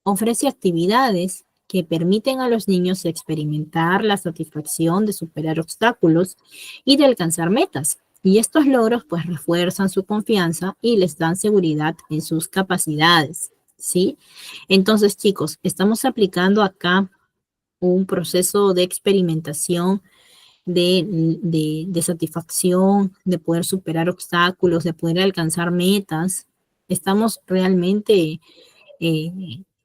ofrece actividades que permiten a los niños experimentar la satisfacción de superar obstáculos y de alcanzar metas. Y estos logros pues refuerzan su confianza y les dan seguridad en sus capacidades, ¿sí? Entonces, chicos, estamos aplicando acá un proceso de experimentación de satisfacción, de poder superar obstáculos, de poder alcanzar metas. Estamos realmente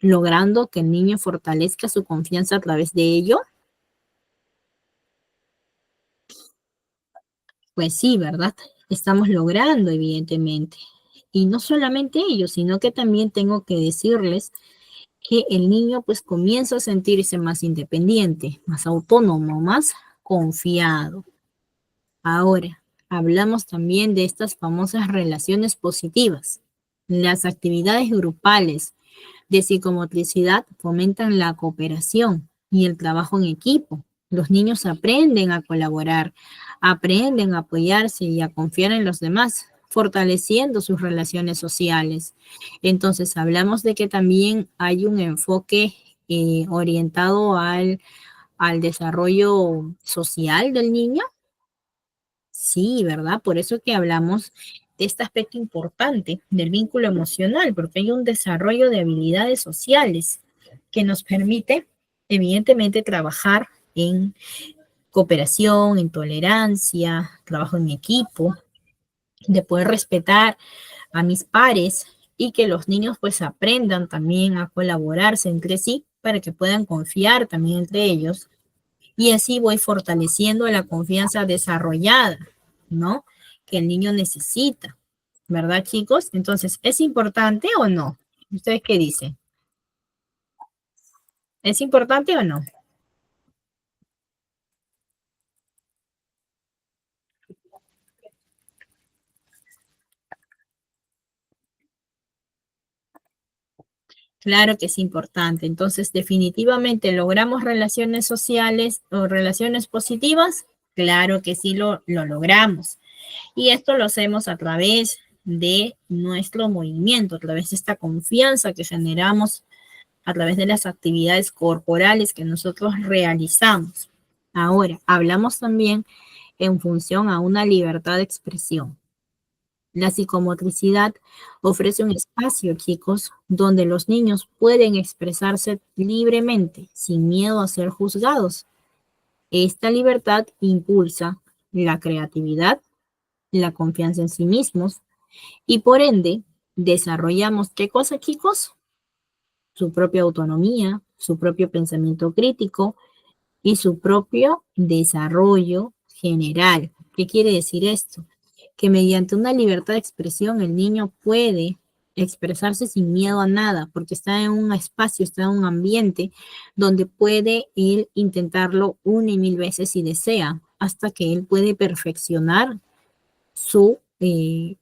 logrando que el niño fortalezca su confianza a través de ello? Pues sí, ¿verdad? Estamos logrando, evidentemente. Y no solamente ello, sino que también tengo que decirles que el niño pues comienza a sentirse más independiente, más autónomo, más confiado. Ahora, hablamos también de estas famosas relaciones positivas. Las actividades grupales de psicomotricidad fomentan la cooperación y el trabajo en equipo. Los niños aprenden a colaborar, aprenden a apoyarse y a confiar en los demás, fortaleciendo sus relaciones sociales. Entonces, hablamos de que también hay un enfoque orientado al desarrollo social del niño. Sí, ¿verdad? Por eso que hablamos de este aspecto importante del vínculo emocional, porque hay un desarrollo de habilidades sociales que nos permite, evidentemente, trabajar en cooperación, en tolerancia, trabajo en equipo, de poder respetar a mis pares y que los niños pues aprendan también a colaborarse entre sí para que puedan confiar también entre ellos y así voy fortaleciendo la confianza desarrollada, ¿no? Que el niño necesita, ¿verdad, chicos? Entonces, ¿es importante o no? ¿Ustedes qué dicen? ¿Es importante o no? Claro que es importante. Entonces, definitivamente logramos relaciones sociales o relaciones positivas. Claro que sí lo logramos. Y esto lo hacemos a través de nuestro movimiento, a través de esta confianza que generamos a través de las actividades corporales que nosotros realizamos. Ahora, hablamos también en función a una libertad de expresión. La psicomotricidad ofrece un espacio, chicos, donde los niños pueden expresarse libremente, sin miedo a ser juzgados. Esta libertad impulsa la creatividad, la confianza en sí mismos y por ende desarrollamos, ¿qué cosa, chicos? Su propia autonomía, su propio pensamiento crítico y su propio desarrollo general. ¿Qué quiere decir esto? Que mediante una libertad de expresión el niño puede expresarse sin miedo a nada, porque está en un espacio, está en un ambiente donde puede él intentarlo una y mil veces si desea, hasta que él puede perfeccionar su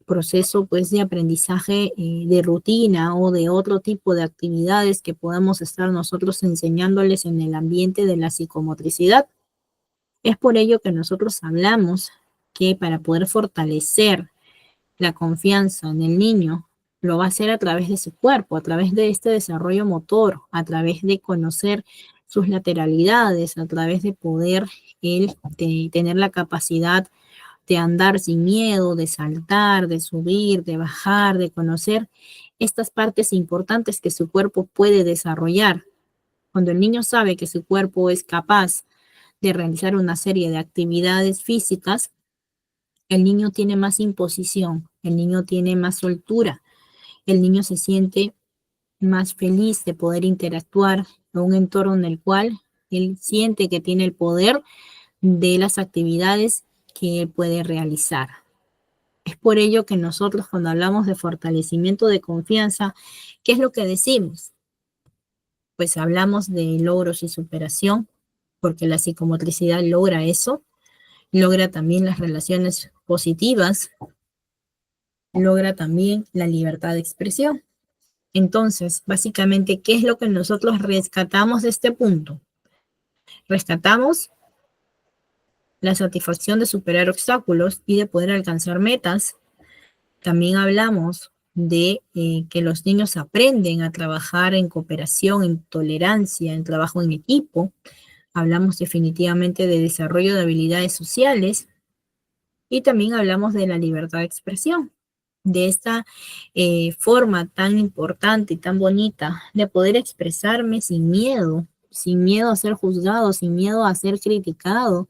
proceso pues de aprendizaje de rutina o de otro tipo de actividades que podamos estar nosotros enseñándoles en el ambiente de la psicomotricidad. Es por ello que nosotros hablamos que para poder fortalecer la confianza en el niño, lo va a hacer a través de su cuerpo, a través de este desarrollo motor, a través de conocer sus lateralidades, a través de poder él tener la capacidad de andar sin miedo, de saltar, de subir, de bajar, de conocer estas partes importantes que su cuerpo puede desarrollar. Cuando el niño sabe que su cuerpo es capaz de realizar una serie de actividades físicas, el niño tiene más imposición, el niño tiene más soltura, el niño se siente más feliz de poder interactuar en un entorno en el cual él siente que tiene el poder de las actividades que él puede realizar. Es por ello que nosotros cuando hablamos de fortalecimiento de confianza, ¿qué es lo que decimos? Pues hablamos de logros y superación, porque la psicomotricidad logra eso, logra también las relaciones positivas, logra también la libertad de expresión. Entonces, básicamente, ¿qué es lo que nosotros rescatamos de este punto? Rescatamos la satisfacción de superar obstáculos y de poder alcanzar metas. También hablamos de que los niños aprenden a trabajar en cooperación, en tolerancia, en trabajo en equipo. Hablamos definitivamente de desarrollo de habilidades sociales y también hablamos de la libertad de expresión, de esta forma tan importante y tan bonita de poder expresarme sin miedo a ser juzgado, sin miedo a ser criticado,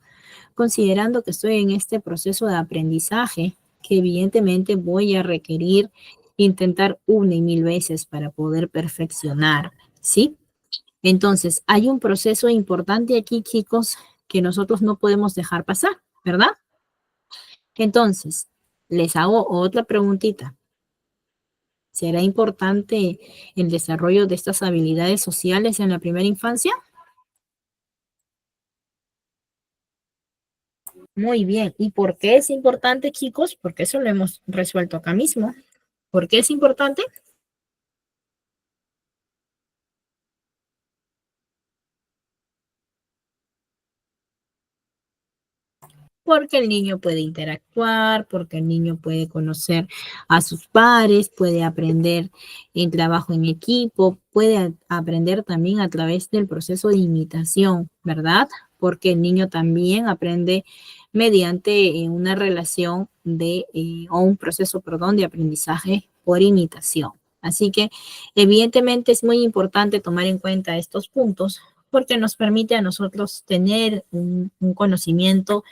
considerando que estoy en este proceso de aprendizaje, que evidentemente voy a requerir intentar una y mil veces para poder perfeccionar, ¿sí? Entonces, hay un proceso importante aquí, chicos, que nosotros no podemos dejar pasar, ¿verdad? Entonces, les hago otra preguntita. ¿Será importante el desarrollo de estas habilidades sociales en la primera infancia? Muy bien. ¿Y por qué es importante, chicos? Porque eso lo hemos resuelto acá mismo. ¿Por qué es importante? Porque el niño puede interactuar, porque el niño puede conocer a sus pares, puede aprender el trabajo en equipo, puede aprender también a través del proceso de imitación, ¿verdad? Porque el niño también aprende mediante una relación o un proceso, perdón, de aprendizaje por imitación. Así que evidentemente es muy importante tomar en cuenta estos puntos porque nos permite a nosotros tener un conocimiento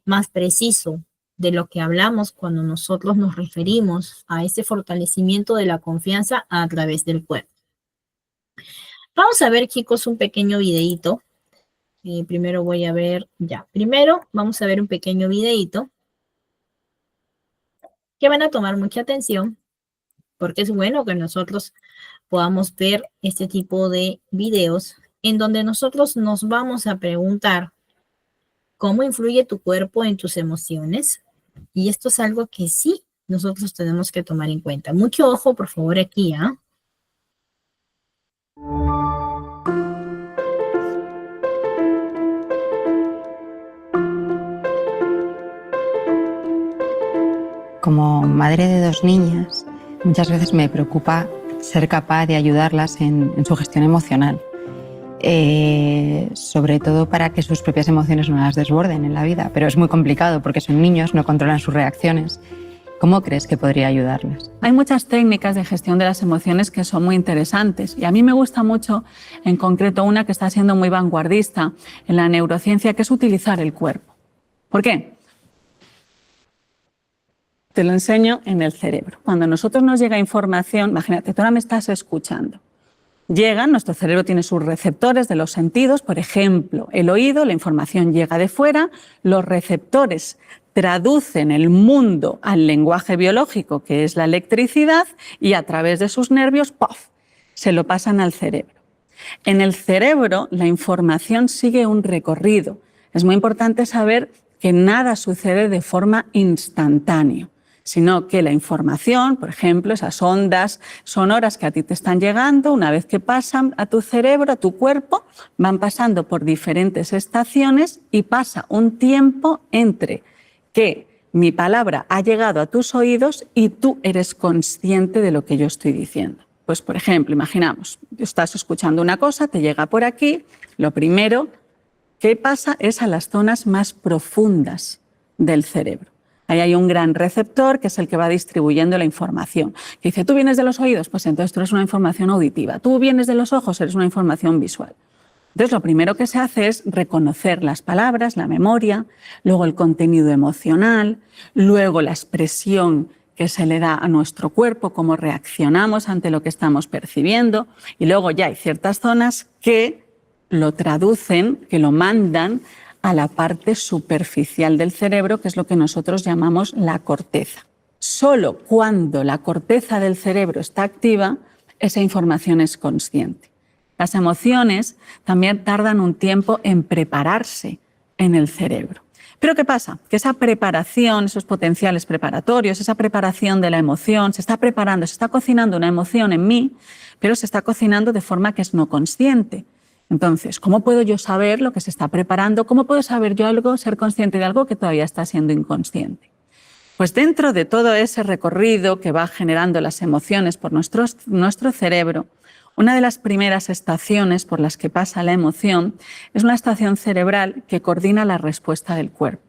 más preciso de lo que hablamos cuando nosotros nos referimos a este fortalecimiento de la confianza a través del cuerpo. Vamos a ver, chicos, un pequeño videíto. Primero voy a ver, primero vamos a ver un pequeño videíto que van a tomar mucha atención porque es bueno que nosotros podamos ver este tipo de videos en donde nosotros nos vamos a preguntar cómo influye tu cuerpo en tus emociones. Y esto es algo que sí nosotros tenemos que tomar en cuenta. Mucho ojo, por favor, aquí, ¿ah? Como madre de 2 niñas, muchas veces me preocupa ser capaz de ayudarlas en su gestión emocional, sobre todo para que sus propias emociones no las desborden en la vida. Pero es muy complicado porque son niños, no controlan sus reacciones. ¿Cómo crees que podría ayudarles? Hay muchas técnicas de gestión de las emociones que son muy interesantes y a mí me gusta mucho, en concreto, una que está siendo muy vanguardista en la neurociencia, que es utilizar el cuerpo. ¿Por qué? Te lo enseño en el cerebro. Cuando a nosotros nos llega información, imagínate, tú ahora me estás escuchando. Nuestro cerebro tiene sus receptores de los sentidos, por ejemplo, el oído, la información llega de fuera, los receptores traducen el mundo al lenguaje biológico, que es la electricidad, y a través de sus nervios, ¡puff!, se lo pasan al cerebro. En el cerebro, la información sigue un recorrido. Es muy importante saber que nada sucede de forma instantánea, sino que la información, por ejemplo, esas ondas sonoras que a ti te están llegando, una vez que pasan a tu cerebro, a tu cuerpo, van pasando por diferentes estaciones y pasa un tiempo entre que mi palabra ha llegado a tus oídos y tú eres consciente de lo que yo estoy diciendo. Pues, por ejemplo, imaginamos, estás escuchando una cosa, te llega por aquí, lo primero que pasa es a las zonas más profundas del cerebro. Ahí hay un gran receptor que es el que va distribuyendo la información. Que dice, ¿tú vienes de los oídos? Pues entonces tú eres una información auditiva. ¿Tú vienes de los ojos? Eres una información visual. Entonces lo primero que se hace es reconocer las palabras, la memoria, luego el contenido emocional, luego la expresión que se le da a nuestro cuerpo, cómo reaccionamos ante lo que estamos percibiendo, y luego ya hay ciertas zonas que lo traducen, que lo mandan a la parte superficial del cerebro, que es lo que nosotros llamamos la corteza. Solo cuando la corteza del cerebro está activa, esa información es consciente. Las emociones también tardan un tiempo en prepararse en el cerebro. Pero ¿qué pasa? Que esa preparación, esos potenciales preparatorios, esa preparación de la emoción, se está preparando, se está cocinando una emoción en mí, pero se está cocinando de forma que es no consciente. Entonces, ¿cómo puedo yo saber lo que se está preparando? ¿Cómo puedo saber yo algo, ser consciente de algo que todavía está siendo inconsciente? Pues dentro de todo ese recorrido que va generando las emociones por nuestro cerebro, una de las primeras estaciones por las que pasa la emoción es una estación cerebral que coordina la respuesta del cuerpo.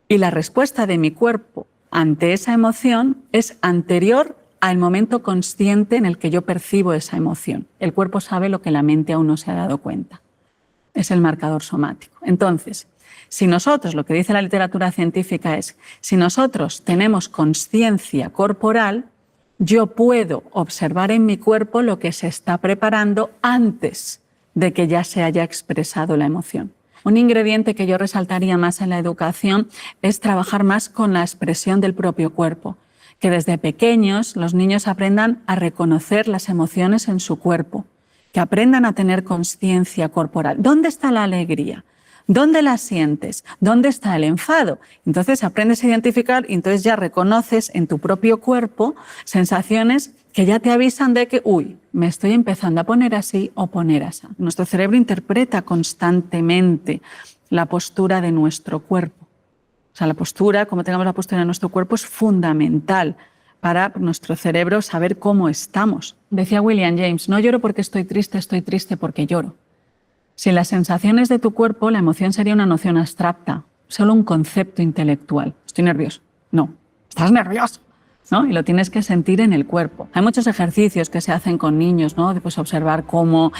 Y la respuesta de mi cuerpo ante esa emoción es anterior al momento consciente en el que yo percibo esa emoción. El cuerpo sabe lo que la mente aún no se ha dado cuenta. Es el marcador somático. Entonces, si nosotros, lo que dice la literatura científica es, si nosotros tenemos consciencia corporal, yo puedo observar en mi cuerpo lo que se está preparando antes de que ya se haya expresado la emoción. Un ingrediente que yo resaltaría más en la educación es trabajar más con la expresión del propio cuerpo, que desde pequeños los niños aprendan a reconocer las emociones en su cuerpo, que aprendan a tener conciencia corporal. ¿Dónde está la alegría? ¿Dónde la sientes? ¿Dónde está el enfado? Entonces aprendes a identificar y entonces ya reconoces en tu propio cuerpo sensaciones que ya te avisan de que, uy, me estoy empezando a poner así o poner así. Nuestro cerebro interpreta constantemente la postura de nuestro cuerpo. O sea, la postura, como tengamos la postura de nuestro cuerpo, es fundamental para nuestro cerebro saber cómo estamos. Decía William James, no lloro porque estoy triste porque lloro. Sin las sensaciones de tu cuerpo, la emoción sería una noción abstracta, solo un concepto intelectual. Estoy nervioso. No, estás nervioso, ¿no? Y lo tienes que sentir en el cuerpo. Hay muchos ejercicios que se hacen con niños, ¿no? De, pues, observar cómo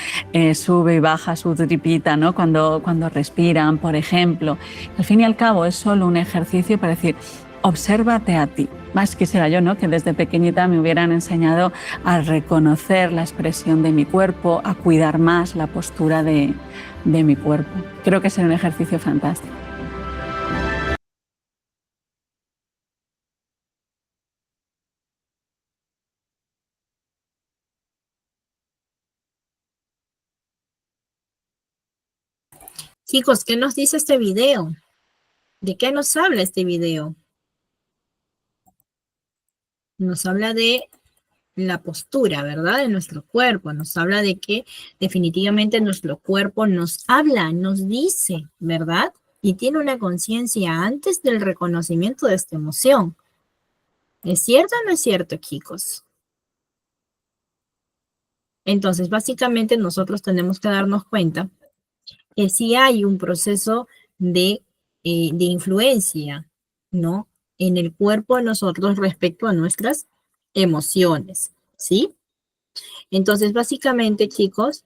sube y baja su tripita, ¿no? Cuando respiran, por ejemplo. Al fin y al cabo es solo un ejercicio para decir, obsérvate a ti. Más quisiera yo, ¿no? Que desde pequeñita me hubieran enseñado a reconocer la expresión de mi cuerpo, a cuidar más la postura de mi cuerpo. Creo que sería un ejercicio fantástico. Chicos, ¿qué nos dice este video? ¿De qué nos habla este video? Nos habla de la postura, ¿verdad? De nuestro cuerpo. Nos habla de que definitivamente nuestro cuerpo nos habla, nos dice, ¿verdad? Y tiene una conciencia antes del reconocimiento de esta emoción. ¿Es cierto o no es cierto, chicos? Entonces, básicamente nosotros tenemos que darnos cuenta que sí hay un proceso de influencia, ¿no? En el cuerpo de nosotros respecto a nuestras emociones, ¿sí? Entonces, básicamente, chicos,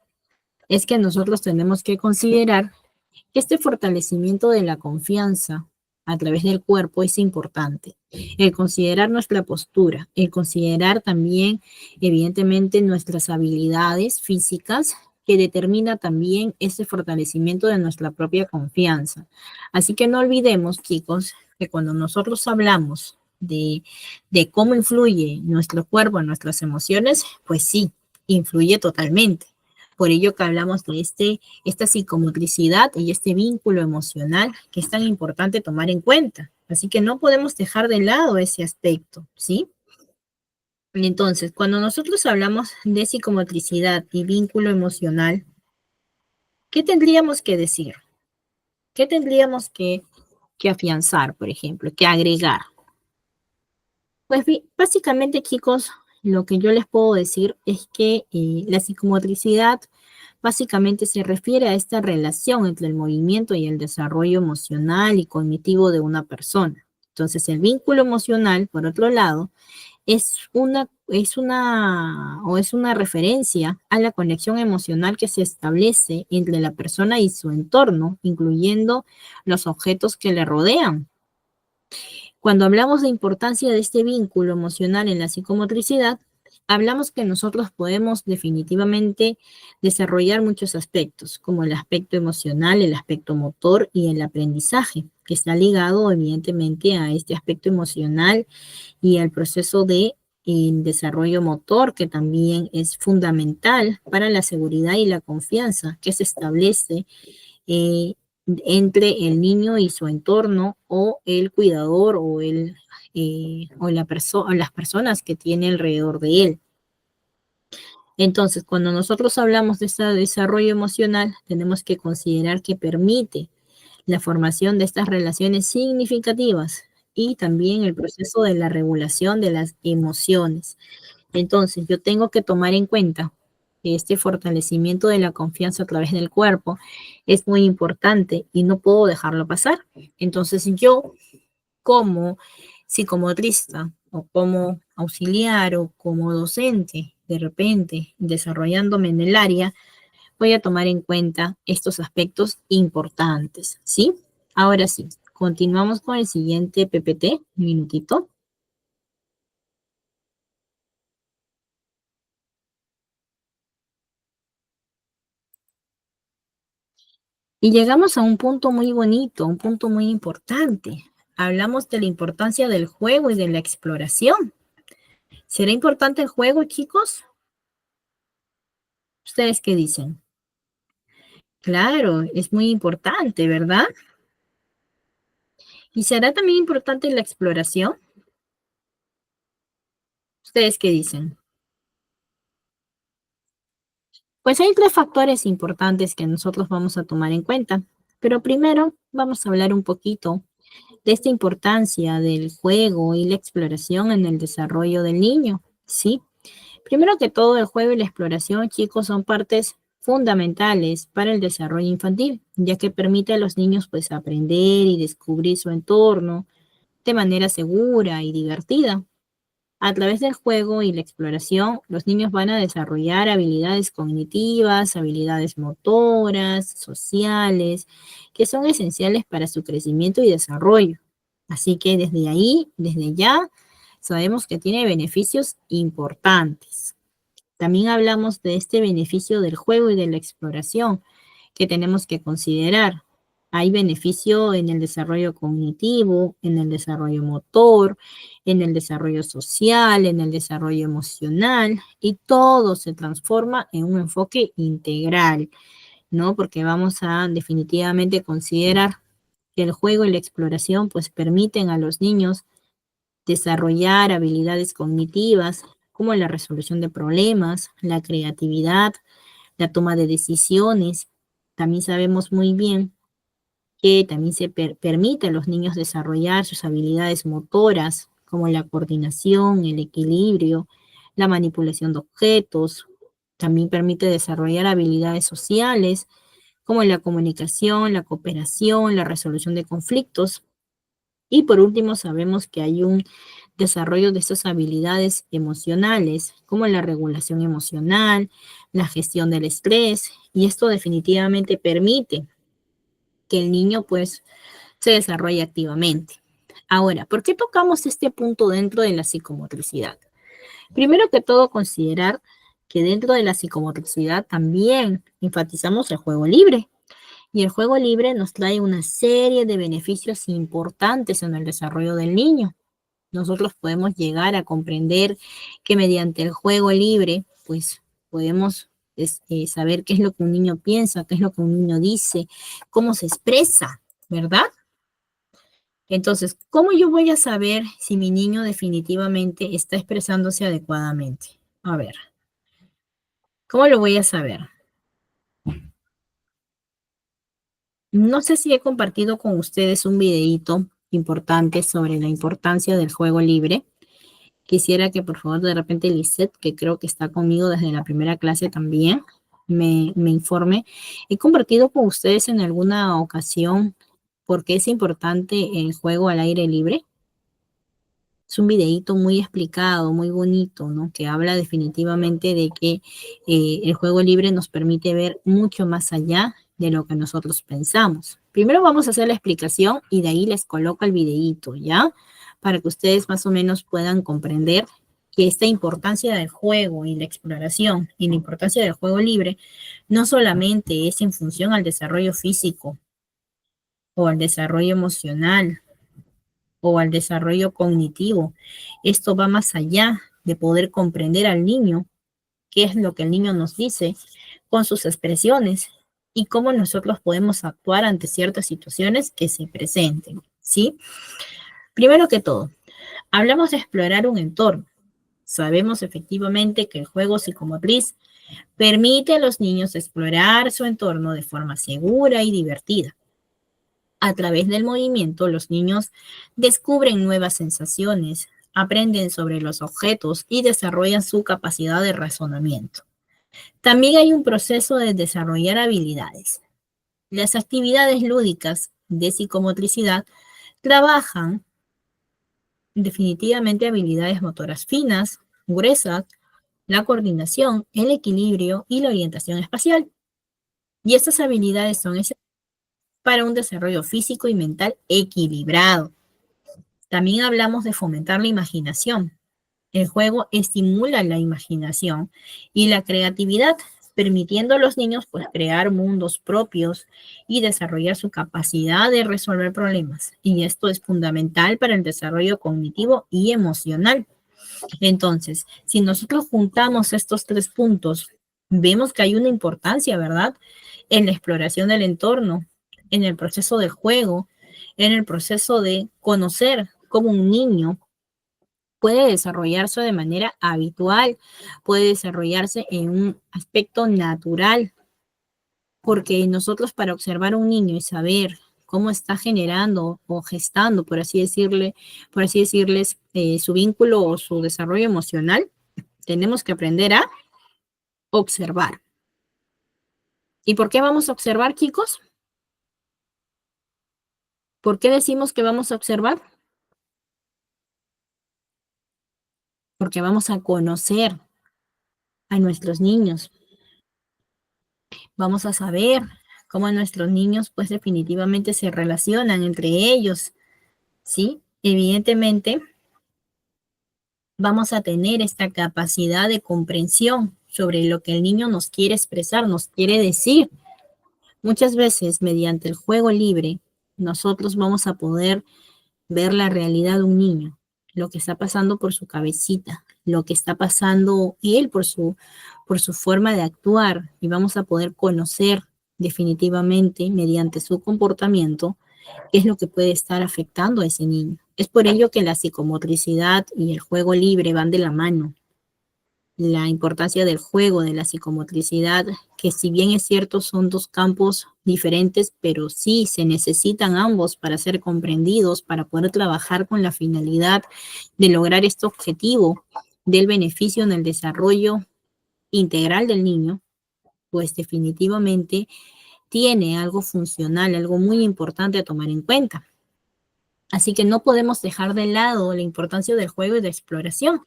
es que nosotros tenemos que considerar que este fortalecimiento de la confianza a través del cuerpo es importante. El considerar nuestra postura, el considerar también, evidentemente, nuestras habilidades físicas que determina también ese fortalecimiento de nuestra propia confianza. Así que no olvidemos, chicos, que cuando nosotros hablamos de cómo influye nuestro cuerpo en nuestras emociones, pues sí, influye totalmente. Por ello que hablamos de esta psicomotricidad y este vínculo emocional que es tan importante tomar en cuenta. Así que no podemos dejar de lado ese aspecto, ¿sí? Entonces, cuando nosotros hablamos de psicomotricidad y vínculo emocional, ¿qué tendríamos que decir? ¿Qué tendríamos que afianzar, por ejemplo, que agregar? Pues básicamente, chicos, lo que yo les puedo decir es que la psicomotricidad básicamente se refiere a esta relación entre el movimiento y el desarrollo emocional y cognitivo de una persona. Entonces, el vínculo emocional, por otro lado, es una referencia a la conexión emocional que se establece entre la persona y su entorno, incluyendo los objetos que le rodean. Cuando hablamos de importancia de este vínculo emocional en la psicomotricidad, hablamos que nosotros podemos definitivamente desarrollar muchos aspectos, como el aspecto emocional, el aspecto motor y el aprendizaje, que está ligado evidentemente a este aspecto emocional y al proceso de desarrollo motor, que también es fundamental para la seguridad y la confianza que se establece eh, entre el niño y su entorno o el cuidador o las personas que tiene alrededor de él. Entonces, cuando nosotros hablamos de ese desarrollo emocional, tenemos que considerar que permite la formación de estas relaciones significativas y también el proceso de la regulación de las emociones. Entonces, yo tengo que tomar en cuenta que este fortalecimiento de la confianza a través del cuerpo es muy importante y no puedo dejarlo pasar. Entonces, yo como psicomotrista o como auxiliar o como docente, de repente, desarrollándome en el área, voy a tomar en cuenta estos aspectos importantes, ¿sí? Ahora sí, continuamos con el siguiente PPT, un minutito. Y llegamos a un punto muy bonito, un punto muy importante. Hablamos de la importancia del juego y de la exploración. ¿Será importante el juego, chicos? ¿Ustedes qué dicen? Claro, es muy importante, ¿verdad? ¿Y será también importante la exploración? ¿Ustedes qué dicen? Pues hay tres factores importantes que nosotros vamos a tomar en cuenta, pero primero vamos a hablar un poquito de esta importancia del juego y la exploración en el desarrollo del niño, ¿sí? Primero que todo, el juego y la exploración, chicos, son partes fundamentales para el desarrollo infantil, ya que permite a los niños pues aprender y descubrir su entorno de manera segura y divertida. A través del juego y la exploración, los niños van a desarrollar habilidades cognitivas, habilidades motoras, sociales, que son esenciales para su crecimiento y desarrollo. Así que desde ahí, desde ya, sabemos que tiene beneficios importantes. También hablamos de este beneficio del juego y de la exploración que tenemos que considerar. Hay beneficio en el desarrollo cognitivo, en el desarrollo motor, en el desarrollo social, en el desarrollo emocional, y todo se transforma en un enfoque integral, ¿no? Porque vamos a definitivamente considerar que el juego y la exploración pues permiten a los niños desarrollar habilidades cognitivas como la resolución de problemas, la creatividad, la toma de decisiones. También sabemos muy bien que también se permite a los niños desarrollar sus habilidades motoras, como la coordinación, el equilibrio, la manipulación de objetos. También permite desarrollar habilidades sociales, como la comunicación, la cooperación, la resolución de conflictos. Y por último, sabemos que hay un desarrollo de estas habilidades emocionales, como la regulación emocional, la gestión del estrés, y esto definitivamente permite que el niño pues se desarrolle activamente. Ahora, ¿por qué tocamos este punto dentro de la psicomotricidad? Primero que todo, considerar que dentro de la psicomotricidad también enfatizamos el juego libre. Y el juego libre nos trae una serie de beneficios importantes en el desarrollo del niño. Nosotros podemos llegar a comprender que mediante el juego libre, pues podemos saber qué es lo que un niño piensa, qué es lo que un niño dice, cómo se expresa, ¿verdad? Entonces, ¿cómo yo voy a saber si mi niño definitivamente está expresándose adecuadamente? A ver, ¿cómo lo voy a saber? No sé si he compartido con ustedes un videíto importante sobre la importancia del juego libre. Quisiera que por favor de repente Lisette, que creo que está conmigo desde la primera clase también, me informe. He compartido con ustedes en alguna ocasión por qué es importante el juego al aire libre. Es un videíto muy explicado, muy bonito, ¿no? Que habla definitivamente de que el juego libre nos permite ver mucho más allá de lo que nosotros pensamos. Primero vamos a hacer la explicación y de ahí les coloco el videíto, ¿ya? Para que ustedes más o menos puedan comprender que esta importancia del juego y la exploración y la importancia del juego libre no solamente es en función al desarrollo físico o al desarrollo emocional o al desarrollo cognitivo. Esto va más allá de poder comprender al niño, qué es lo que el niño nos dice con sus expresiones y cómo nosotros podemos actuar ante ciertas situaciones que se presenten, ¿sí? Primero que todo, hablamos de explorar un entorno. Sabemos efectivamente que el juego psicomotriz permite a los niños explorar su entorno de forma segura y divertida. A través del movimiento, los niños descubren nuevas sensaciones, aprenden sobre los objetos y desarrollan su capacidad de razonamiento. También hay un proceso de desarrollar habilidades. Las actividades lúdicas de psicomotricidad trabajan definitivamente habilidades motoras finas, gruesas, la coordinación, el equilibrio y la orientación espacial. Y estas habilidades son esenciales para un desarrollo físico y mental equilibrado. También hablamos de fomentar la imaginación. El juego estimula la imaginación y la creatividad, permitiendo a los niños pues crear mundos propios y desarrollar su capacidad de resolver problemas. Y esto es fundamental para el desarrollo cognitivo y emocional. Entonces, si nosotros juntamos estos tres puntos, vemos que hay una importancia, ¿verdad? En la exploración del entorno, en el proceso del juego, en el proceso de conocer cómo un niño puede desarrollarse de manera habitual, puede desarrollarse en un aspecto natural, porque nosotros para observar a un niño y saber cómo está generando o gestando, por así decirles, su vínculo o su desarrollo emocional, tenemos que aprender a observar. ¿Y por qué vamos a observar, chicos? ¿Por qué decimos que vamos a observar? Porque vamos a conocer a nuestros niños. Vamos a saber cómo nuestros niños pues definitivamente se relacionan entre ellos, ¿sí? Evidentemente vamos a tener esta capacidad de comprensión sobre lo que el niño nos quiere expresar, nos quiere decir. Muchas veces mediante el juego libre nosotros vamos a poder ver la realidad de un niño, lo que está pasando por su cabecita, lo que está pasando él por su forma de actuar y vamos a poder conocer definitivamente mediante su comportamiento qué es lo que puede estar afectando a ese niño. Es por ello que la psicomotricidad y el juego libre van de la mano. La importancia del juego, de la psicomotricidad, que si bien es cierto son dos campos diferentes, pero sí se necesitan ambos para ser comprendidos, para poder trabajar con la finalidad de lograr este objetivo del beneficio en el desarrollo integral del niño, pues definitivamente tiene algo funcional, algo muy importante a tomar en cuenta. Así que no podemos dejar de lado la importancia del juego y de exploración,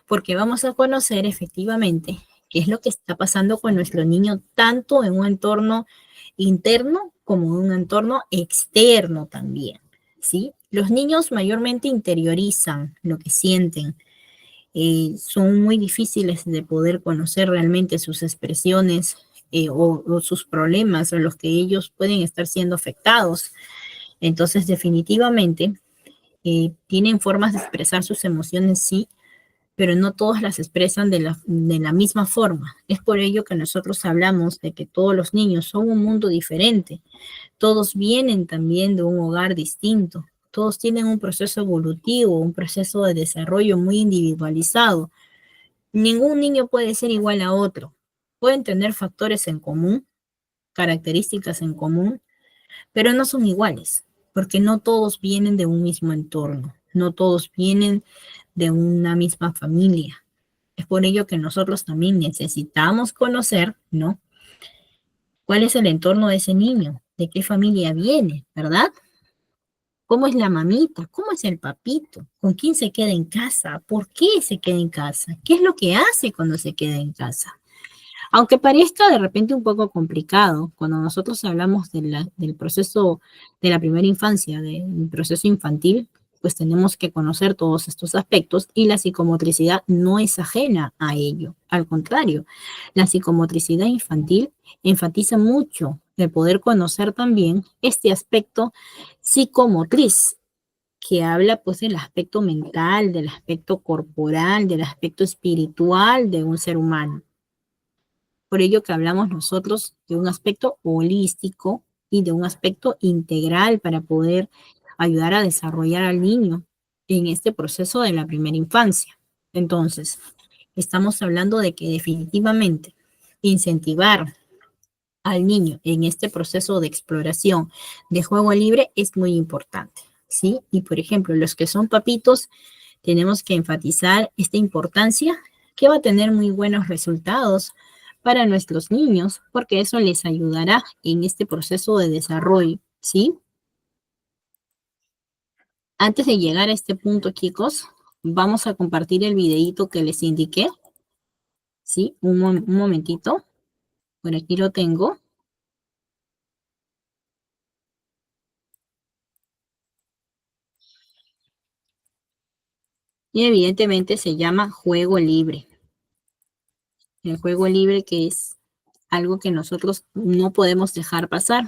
porque vamos a conocer efectivamente qué es lo que está pasando con nuestro niño, tanto en un entorno interno como en un entorno externo también, ¿sí? Los niños mayormente interiorizan lo que sienten. Son muy difíciles de poder conocer realmente sus expresiones o sus problemas o los que ellos pueden estar siendo afectados. Entonces, definitivamente, tienen formas de expresar sus emociones, sí, pero no todas las expresan de la misma forma. Es por ello que nosotros hablamos de que todos los niños son un mundo diferente. Todos vienen también de un hogar distinto. Todos tienen un proceso evolutivo, un proceso de desarrollo muy individualizado. Ningún niño puede ser igual a otro. Pueden tener factores en común, características en común, pero no son iguales, porque no todos vienen de un mismo entorno, no todos vienen de una misma familia. Es por ello que nosotros también necesitamos conocer, ¿no? ¿Cuál es el entorno de ese niño? ¿De qué familia viene? ¿Verdad? ¿Cómo es la mamita? ¿Cómo es el papito? ¿Con quién se queda en casa? ¿Por qué se queda en casa? ¿Qué es lo que hace cuando se queda en casa? Aunque parezca de repente un poco complicado, cuando nosotros hablamos del proceso de la primera infancia, del proceso infantil, pues tenemos que conocer todos estos aspectos y la psicomotricidad no es ajena a ello. Al contrario, la psicomotricidad infantil enfatiza mucho el poder conocer también este aspecto psicomotriz, que habla pues del aspecto mental, del aspecto corporal, del aspecto espiritual de un ser humano. Por ello que hablamos nosotros de un aspecto holístico y de un aspecto integral para poder ayudar a desarrollar al niño en este proceso de la primera infancia. Entonces, estamos hablando de que definitivamente incentivar al niño en este proceso de exploración de juego libre es muy importante, ¿sí? Y por ejemplo, los que son papitos, tenemos que enfatizar esta importancia que va a tener muy buenos resultados para nuestros niños, porque eso les ayudará en este proceso de desarrollo, ¿sí? Antes de llegar a este punto, chicos, vamos a compartir el videíto que les indiqué, ¿sí? Un momentito, por aquí lo tengo. Y evidentemente se llama juego libre. El juego libre que es algo que nosotros no podemos dejar pasar.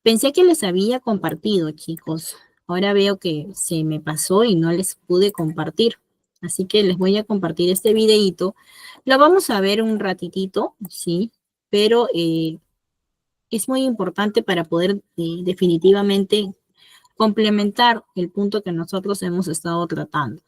Pensé que les había compartido, chicos. Ahora veo que se me pasó y no les pude compartir. Así que les voy a compartir este videíto. Lo vamos a ver un ratitito, sí, pero es muy importante para poder definitivamente complementar el punto que nosotros hemos estado tratando.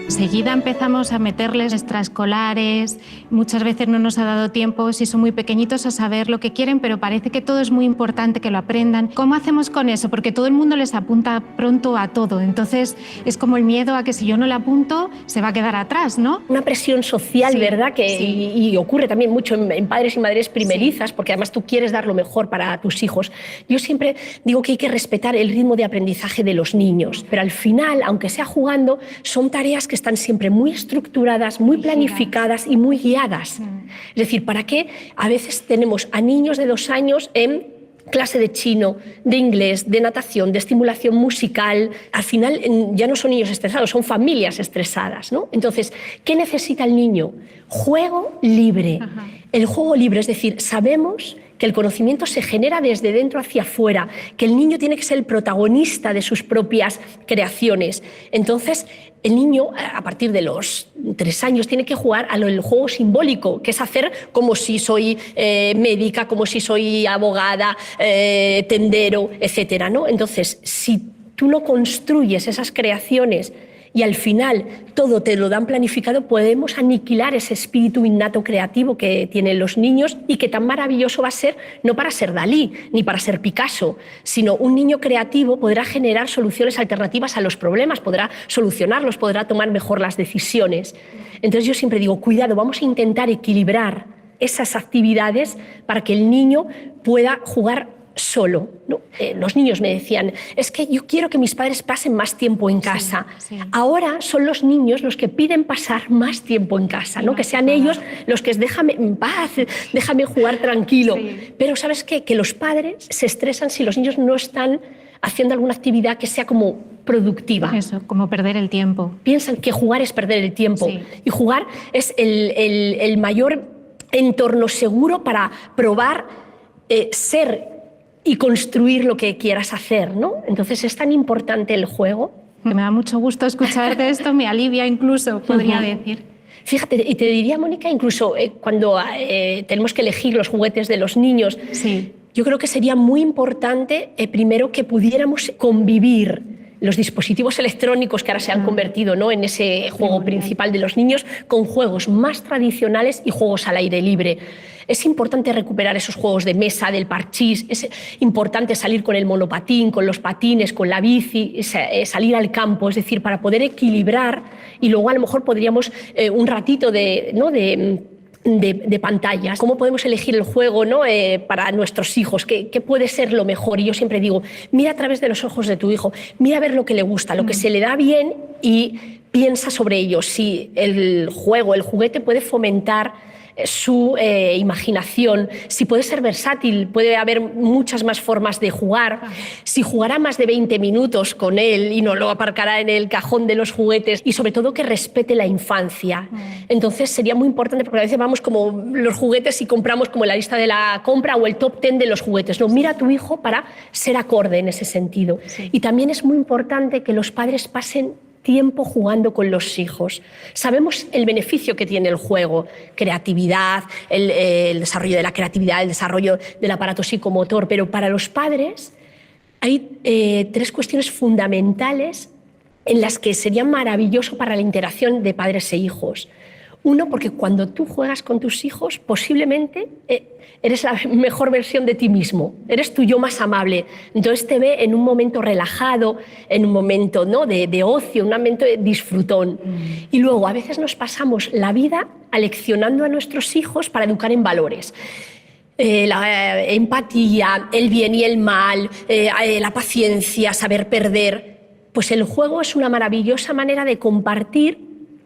Enseguida empezamos a meterles extraescolares, muchas veces no nos ha dado tiempo, si son muy pequeñitos, a saber lo que quieren, pero parece que todo es muy importante que lo aprendan. ¿Cómo hacemos con eso? Porque todo el mundo les apunta pronto a todo, entonces es como el miedo a que si yo no le apunto se va a quedar atrás, ¿no? Una presión social, Sí, ¿verdad? Y ocurre también mucho en padres y madres primerizas, Sí. porque además tú quieres dar lo mejor para tus hijos. Yo siempre digo que hay que respetar el ritmo de aprendizaje de los niños, pero al final, aunque sea jugando, son tareas que están siempre muy estructuradas, muy planificadas y muy guiadas. Es decir, ¿para qué? A veces tenemos a niños de 2 años en clase de chino, de inglés, de natación, de estimulación musical. Al final ya no son niños estresados, son familias estresadas, ¿no? Entonces, ¿qué necesita el niño? Juego libre. Ajá. El juego libre, es decir, sabemos que el conocimiento se genera desde dentro hacia afuera, que el niño tiene que ser el protagonista de sus propias creaciones. Entonces, el niño, a partir de los 3 años, tiene que jugar al juego simbólico, que es hacer como si soy médica, como si soy abogada, tendero, etcétera, ¿no? Entonces, si tú no construyes esas creaciones y al final todo te lo dan planificado, podemos aniquilar ese espíritu innato creativo que tienen los niños y que tan maravilloso va a ser, no para ser Dalí ni para ser Picasso, sino un niño creativo podrá generar soluciones alternativas a los problemas, podrá solucionarlos, podrá tomar mejor las decisiones. Entonces yo siempre digo, cuidado, vamos a intentar equilibrar esas actividades para que el niño pueda jugar solo, ¿no? Los niños me decían, es que yo quiero que mis padres pasen más tiempo en casa. Sí. Ahora son los niños los que piden pasar más tiempo en casa, ¿no? Que sean ellos los que es déjame en paz, déjame jugar tranquilo. Sí. Pero ¿sabes qué? Que los padres se estresan si los niños no están haciendo alguna actividad que sea como productiva. Eso, como perder el tiempo. Piensan que jugar es perder el tiempo. Sí. Y jugar es el mayor entorno seguro para probar ser y construir lo que quieras hacer, ¿no? Entonces es tan importante el juego. Que me da mucho gusto escucharte esto, me alivia incluso, podría decir. Fíjate, y te diría, Mónica, incluso cuando tenemos que elegir los juguetes de los niños, Sí. yo creo que sería muy importante, primero, que pudiéramos convivir los dispositivos electrónicos que ahora se han convertido, ¿no?, en ese juego principal de los niños, con juegos más tradicionales y juegos al aire libre. Es importante recuperar esos juegos de mesa, del parchís, es importante salir con el monopatín, con los patines, con la bici, salir al campo, es decir, para poder equilibrar, y luego a lo mejor podríamos un ratito de pantallas. ¿Cómo podemos elegir el juego, ¿no?, para nuestros hijos? ¿Qué puede ser lo mejor? Y yo siempre digo, mira a través de los ojos de tu hijo, mira a ver lo que le gusta, lo que se le da bien y piensa sobre ello. Si el juego, el juguete puede fomentar su imaginación, si puede ser versátil, puede haber muchas más formas de jugar, si jugará más de 20 minutos con él y no lo aparcará en el cajón de los juguetes, y sobre todo que respete la infancia. Entonces sería muy importante, porque a veces vamos como los juguetes y compramos como la lista de la compra o el top 10 de los juguetes. No, mira a tu hijo para ser acorde en ese sentido. Sí. Y también es muy importante que los padres pasen tiempo jugando con los hijos. Sabemos el beneficio que tiene el juego, creatividad, el desarrollo de la creatividad, el desarrollo del aparato psicomotor, pero para los padres hay 3 cuestiones fundamentales en las que sería maravilloso para la interacción de padres e hijos. Uno, porque cuando tú juegas con tus hijos, posiblemente eres la mejor versión de ti mismo, eres tu yo más amable. Entonces te ve en un momento relajado, en un momento, ¿no?, de ocio, un momento de disfrutón. Y luego a veces nos pasamos la vida aleccionando a nuestros hijos para educar en valores. La empatía, el bien y el mal, la paciencia, saber perder. Pues el juego es una maravillosa manera de compartir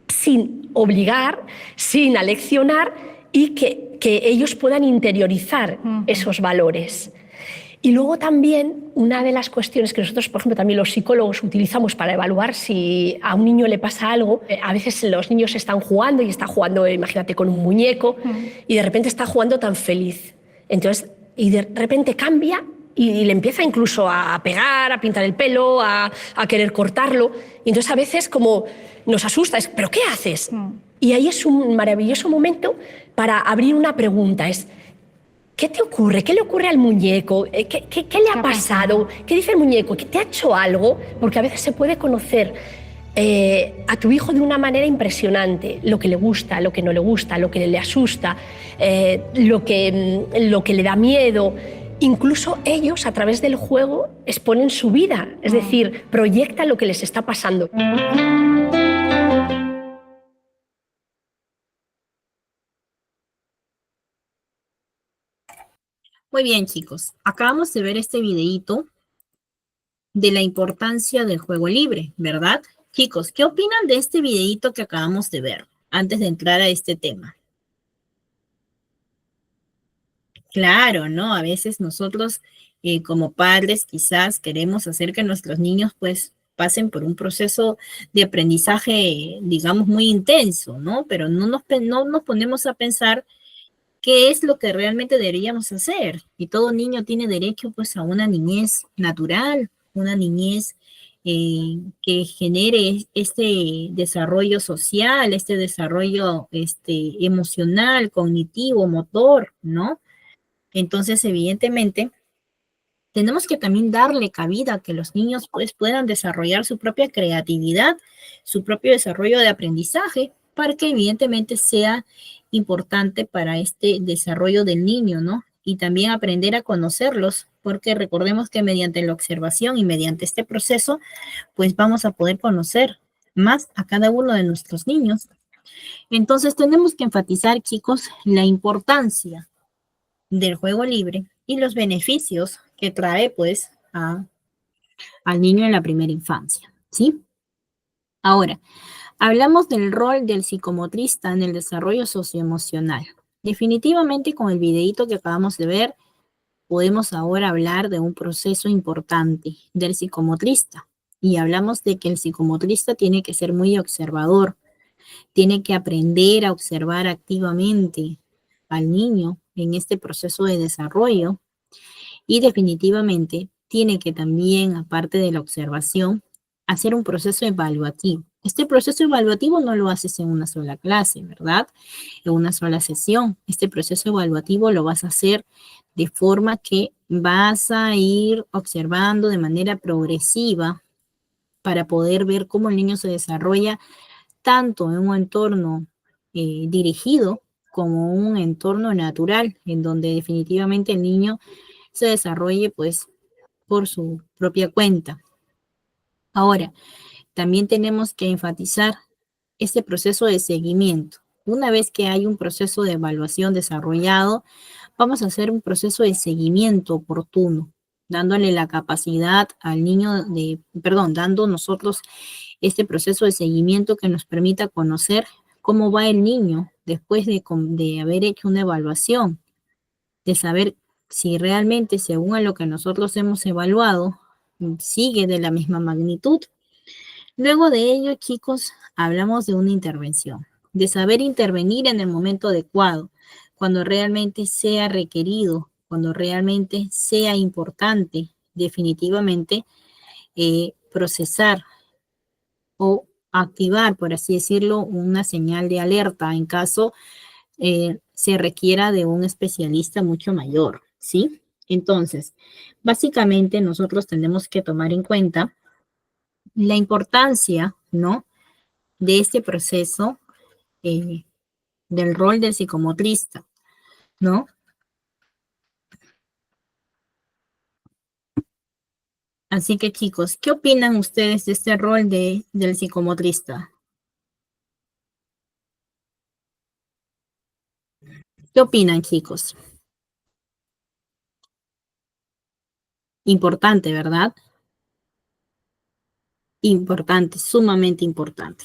sin obligar, sin aleccionar, y que que ellos puedan interiorizar esos valores. Y luego también una de las cuestiones que nosotros, por ejemplo, también los psicólogos utilizamos para evaluar si a un niño le pasa algo, a veces los niños están jugando y está jugando, imagínate, con un muñeco y de repente está jugando tan feliz. Entonces, y de repente cambia y le empieza incluso a pegar, a pintar el pelo, a querer cortarlo. Y entonces a veces como nos asusta, es, ¿pero qué haces? Y ahí es un maravilloso momento para abrir una pregunta, es ¿qué te ocurre? ¿Qué le ocurre al muñeco? ¿Qué le ha pasado? ¿Qué dice el muñeco? ¿Que te ha hecho algo? Porque a veces se puede conocer a tu hijo de una manera impresionante, lo que le gusta, lo que no le gusta, lo que le asusta, lo que le da miedo. Incluso ellos, a través del juego, exponen su vida, es decir, proyectan lo que les está pasando. Muy bien, chicos. Acabamos de ver este videíto de la importancia del juego libre, ¿verdad? Chicos, ¿qué opinan de este videíto que acabamos de ver antes de entrar a este tema? Claro, ¿no? A veces nosotros como padres quizás queremos hacer que nuestros niños pues pasen por un proceso de aprendizaje, digamos, muy intenso, ¿no? Pero no nos ponemos a pensar qué es lo que realmente deberíamos hacer. Y todo niño tiene derecho pues a una niñez natural, una niñez que genere este desarrollo social, este desarrollo emocional, cognitivo, motor, ¿no? Entonces, evidentemente, tenemos que también darle cabida a que los niños pues puedan desarrollar su propia creatividad, su propio desarrollo de aprendizaje, para que evidentemente sea importante para este desarrollo del niño, ¿no? Y también aprender a conocerlos, porque recordemos que mediante la observación y mediante este proceso, pues vamos a poder conocer más a cada uno de nuestros niños. Entonces tenemos que enfatizar, chicos, la importancia del juego libre y los beneficios que trae pues al niño en la primera infancia, ¿sí? Ahora, hablamos del rol del psicomotrista en el desarrollo socioemocional. Definitivamente con el videíto que acabamos de ver, podemos ahora hablar de un proceso importante del psicomotrista. Y hablamos de que el psicomotrista tiene que ser muy observador, tiene que aprender a observar activamente al niño en este proceso de desarrollo y definitivamente tiene que también, aparte de la observación, hacer un proceso evaluativo. Este proceso evaluativo no lo haces en una sola clase, ¿verdad? En una sola sesión. Este proceso evaluativo lo vas a hacer de forma que vas a ir observando de manera progresiva para poder ver cómo el niño se desarrolla tanto en un entorno dirigido como un entorno natural, en donde definitivamente el niño se desarrolle pues por su propia cuenta. Ahora, también tenemos que enfatizar este proceso de seguimiento. Una vez que hay un proceso de evaluación desarrollado, vamos a hacer un proceso de seguimiento oportuno, dándole la capacidad al niño dando nosotros este proceso de seguimiento que nos permita conocer cómo va el niño después de haber hecho una evaluación, de saber si realmente, según a lo que nosotros hemos evaluado, sigue de la misma magnitud. Luego de ello, chicos, hablamos de una intervención, de saber intervenir en el momento adecuado, cuando realmente sea requerido, cuando realmente sea importante, definitivamente, procesar o activar, por así decirlo, una señal de alerta en caso se requiera de un especialista mucho mayor, ¿sí? Entonces, básicamente nosotros tenemos que tomar en cuenta la importancia, ¿no? De este proceso eh, del rol del psicomotrista, ¿no? Así que chicos, ¿qué opinan ustedes de este rol del psicomotrista? ¿Qué opinan, chicos? Importante, ¿verdad? Importante, sumamente importante.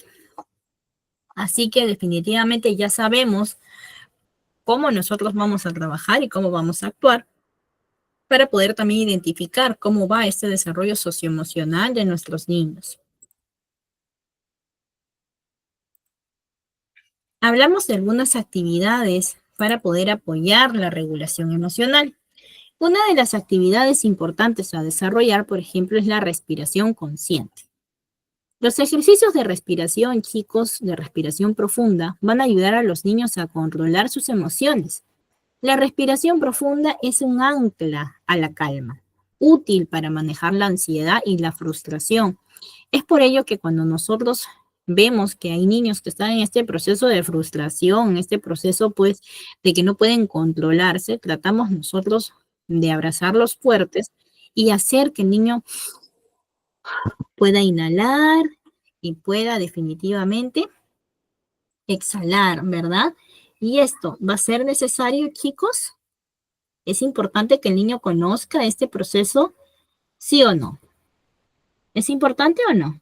Así que definitivamente ya sabemos cómo nosotros vamos a trabajar y cómo vamos a actuar para poder también identificar cómo va este desarrollo socioemocional de nuestros niños. Hablamos de algunas actividades para poder apoyar la regulación emocional. Una de las actividades importantes a desarrollar, por ejemplo, es la respiración consciente. Los ejercicios de respiración, chicos, de respiración profunda, van a ayudar a los niños a controlar sus emociones. La respiración profunda es un ancla a la calma, útil para manejar la ansiedad y la frustración. Es por ello que cuando nosotros vemos que hay niños que están en este proceso de frustración, en este proceso pues de que no pueden controlarse, tratamos nosotros de abrazarlos fuertes y hacer que el niño pueda inhalar y pueda definitivamente exhalar, ¿verdad? Y esto va a ser necesario, chicos. Es importante que el niño conozca este proceso, ¿sí o no? ¿Es importante o no?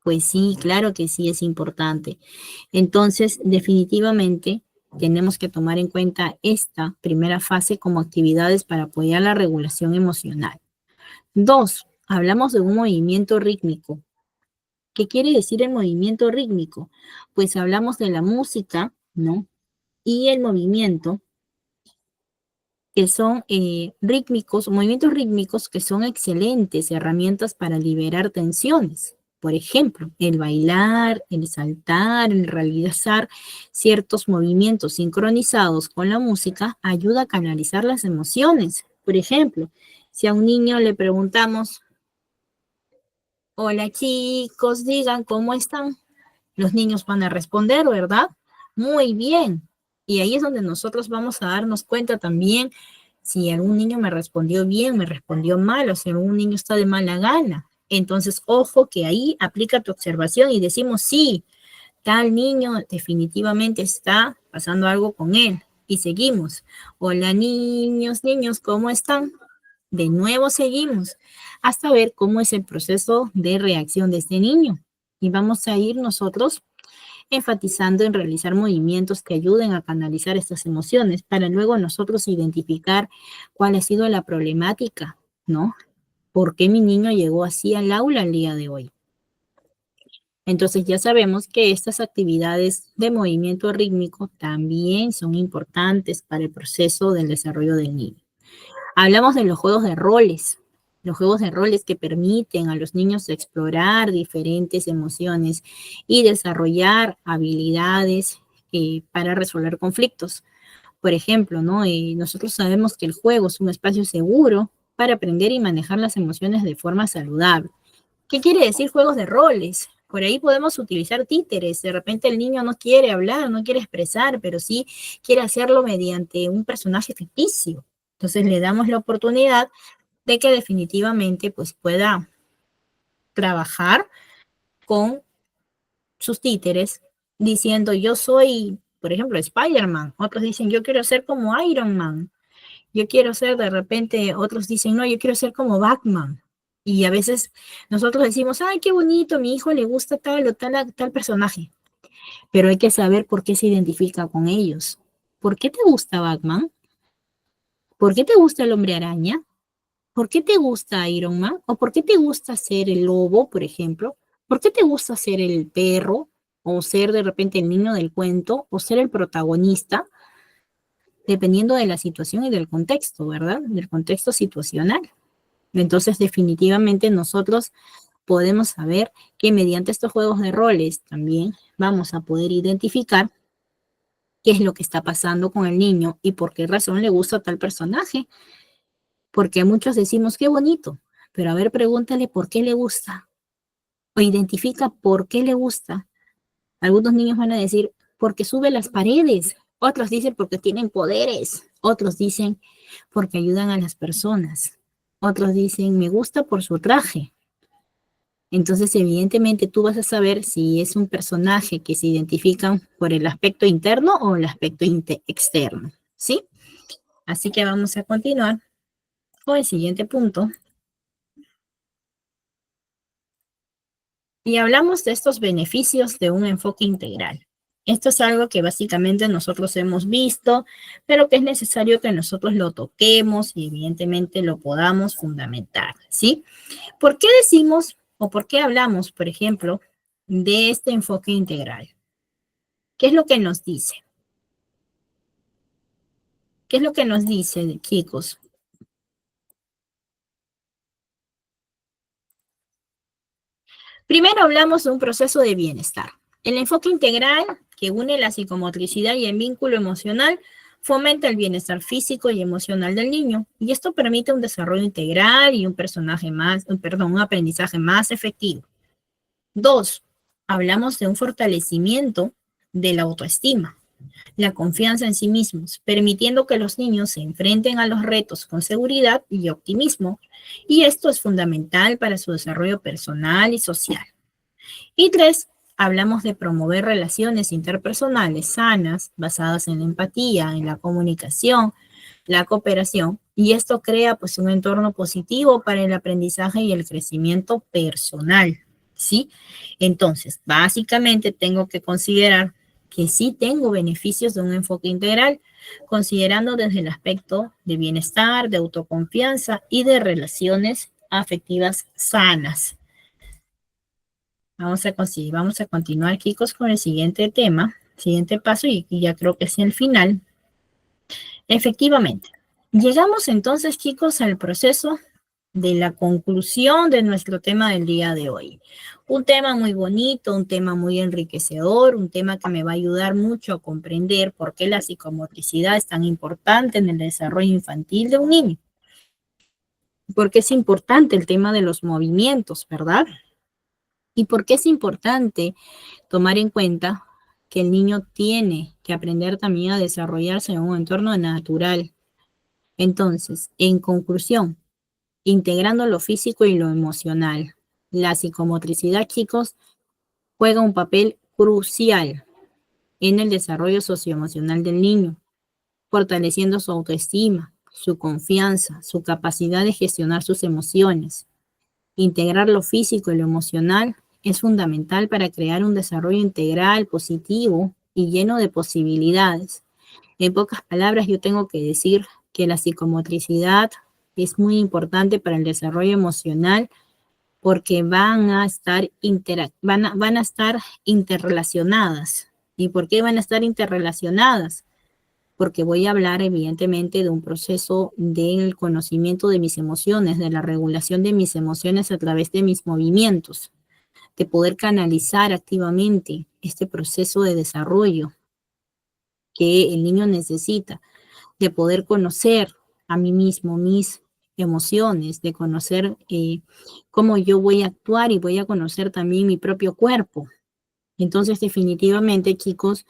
Pues sí, claro que sí es importante. Entonces, definitivamente tenemos que tomar en cuenta esta primera fase como actividades para apoyar la regulación emocional. 2, hablamos de un movimiento rítmico. ¿Qué quiere decir el movimiento rítmico? Pues hablamos de la música, ¿no? Y el movimiento, que son rítmicos, movimientos rítmicos que son excelentes herramientas para liberar tensiones. Por ejemplo, el bailar, el saltar, el realizar ciertos movimientos sincronizados con la música ayuda a canalizar las emociones. Por ejemplo, si a un niño le preguntamos, hola chicos, digan cómo están. Los niños van a responder, ¿verdad? Muy bien. Y ahí es donde nosotros vamos a darnos cuenta también si algún niño me respondió bien, me respondió mal, o si algún niño está de mala gana. Entonces, ojo que ahí aplica tu observación y decimos, sí, tal niño definitivamente está pasando algo con él. Y seguimos. Hola niños, niños, ¿cómo están? De nuevo seguimos hasta ver cómo es el proceso de reacción de este niño. Y vamos a ir nosotros enfatizando en realizar movimientos que ayuden a canalizar estas emociones para luego nosotros identificar cuál ha sido la problemática, ¿no? ¿Por qué mi niño llegó así al aula el día de hoy? Entonces ya sabemos que estas actividades de movimiento rítmico también son importantes para el proceso del desarrollo del niño. Hablamos de los juegos de roles que permiten a los niños explorar diferentes emociones y desarrollar habilidades para resolver conflictos. Por ejemplo, ¿no? Nosotros sabemos que el juego es un espacio seguro para aprender y manejar las emociones de forma saludable. ¿Qué quiere decir juegos de roles? Por ahí podemos utilizar títeres. De repente el niño no quiere hablar, no quiere expresar, pero sí quiere hacerlo mediante un personaje ficticio. Entonces le damos la oportunidad de que definitivamente pues pueda trabajar con sus títeres diciendo yo soy, por ejemplo, Spider-Man. Otros dicen yo quiero ser como Iron Man. Yo quiero ser de repente, otros dicen no, yo quiero ser como Batman. Y a veces nosotros decimos, ay, qué bonito, a mi hijo le gusta tal o tal personaje. Pero hay que saber por qué se identifica con ellos. ¿Por qué te gusta Batman? ¿Por qué te gusta el Hombre Araña? ¿Por qué te gusta Iron Man? ¿O por qué te gusta ser el lobo, por ejemplo? ¿Por qué te gusta ser el perro? ¿O ser de repente el niño del cuento? ¿O ser el protagonista? Dependiendo de la situación y del contexto, ¿verdad? Del contexto situacional. Entonces, definitivamente nosotros podemos saber que mediante estos juegos de roles también vamos a poder identificar qué es lo que está pasando con el niño y por qué razón le gusta tal personaje. Porque muchos decimos, qué bonito, pero a ver, pregúntale por qué le gusta o identifica por qué le gusta. Algunos niños van a decir, porque sube las paredes. Otros dicen, porque tienen poderes. Otros dicen, porque ayudan a las personas. Otros dicen, me gusta por su traje. Entonces, evidentemente, tú vas a saber si es un personaje que se identifica por el aspecto interno o el aspecto externo, ¿sí? Así que vamos a continuar con el siguiente punto. Y hablamos de estos beneficios de un enfoque integral. Esto es algo que básicamente nosotros hemos visto, pero que es necesario que nosotros lo toquemos y evidentemente lo podamos fundamentar, ¿sí? ¿Por qué decimos o por qué hablamos, por ejemplo, de este enfoque integral? ¿Qué es lo que nos dice? ¿Qué es lo que nos dice, chicos? Primero hablamos de un proceso de bienestar. El enfoque integral, que une la psicomotricidad y el vínculo emocional, fomenta el bienestar físico y emocional del niño, y esto permite un desarrollo integral y un aprendizaje más efectivo. 2. Hablamos de un fortalecimiento de la autoestima, la confianza en sí mismos, permitiendo que los niños se enfrenten a los retos con seguridad y optimismo, y esto es fundamental para su desarrollo personal y social. Y 3, hablamos de promover relaciones interpersonales sanas, basadas en la empatía, en la comunicación, la cooperación, y esto crea pues un entorno positivo para el aprendizaje y el crecimiento personal, ¿sí? Entonces, básicamente tengo que considerar que sí tengo beneficios de un enfoque integral, considerando desde el aspecto de bienestar, de autoconfianza y de relaciones afectivas sanas. Vamos a continuar, chicos, con el siguiente tema, siguiente paso, y ya creo que es el final. Efectivamente, llegamos entonces, chicos, al proceso de la conclusión de nuestro tema del día de hoy. Un tema muy bonito, un tema muy enriquecedor, un tema que me va a ayudar mucho a comprender por qué la psicomotricidad es tan importante en el desarrollo infantil de un niño. Porque es importante el tema de los movimientos, ¿verdad? ¿Y por qué es importante tomar en cuenta que el niño tiene que aprender también a desarrollarse en un entorno natural? Entonces, en conclusión, integrando lo físico y lo emocional, la psicomotricidad, chicos, juega un papel crucial en el desarrollo socioemocional del niño, fortaleciendo su autoestima, su confianza, su capacidad de gestionar sus emociones. Integrar lo físico y lo emocional es fundamental para crear un desarrollo integral, positivo y lleno de posibilidades. En pocas palabras, yo tengo que decir que la psicomotricidad es muy importante para el desarrollo emocional porque van a estar interrelacionadas. ¿Y por qué van a estar interrelacionadas? Porque voy a hablar evidentemente de un proceso del conocimiento de mis emociones, de la regulación de mis emociones a través de mis movimientos, de poder canalizar activamente este proceso de desarrollo que el niño necesita, de poder conocer a mí mismo, mis emociones, de conocer cómo yo voy a actuar y voy a conocer también mi propio cuerpo. Entonces, definitivamente, chicos,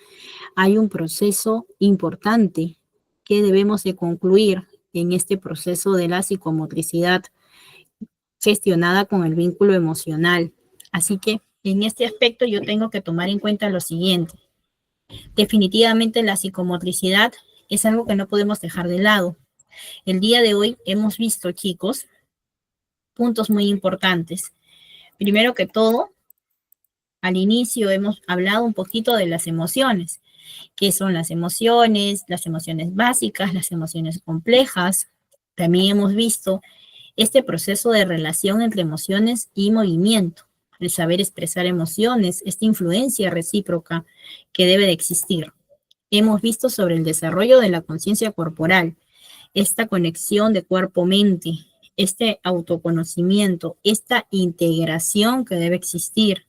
hay un proceso importante que debemos de concluir en este proceso de la psicomotricidad gestionada con el vínculo emocional. Así que en este aspecto yo tengo que tomar en cuenta lo siguiente. Definitivamente la psicomotricidad es algo que no podemos dejar de lado. El día de hoy hemos visto, chicos, puntos muy importantes. Primero que todo, al inicio hemos hablado un poquito de las emociones. ¿Qué son las emociones básicas, las emociones complejas? También hemos visto este proceso de relación entre emociones y movimiento, el saber expresar emociones, esta influencia recíproca que debe de existir. Hemos visto sobre el desarrollo de la conciencia corporal, esta conexión de cuerpo-mente, este autoconocimiento, esta integración que debe existir.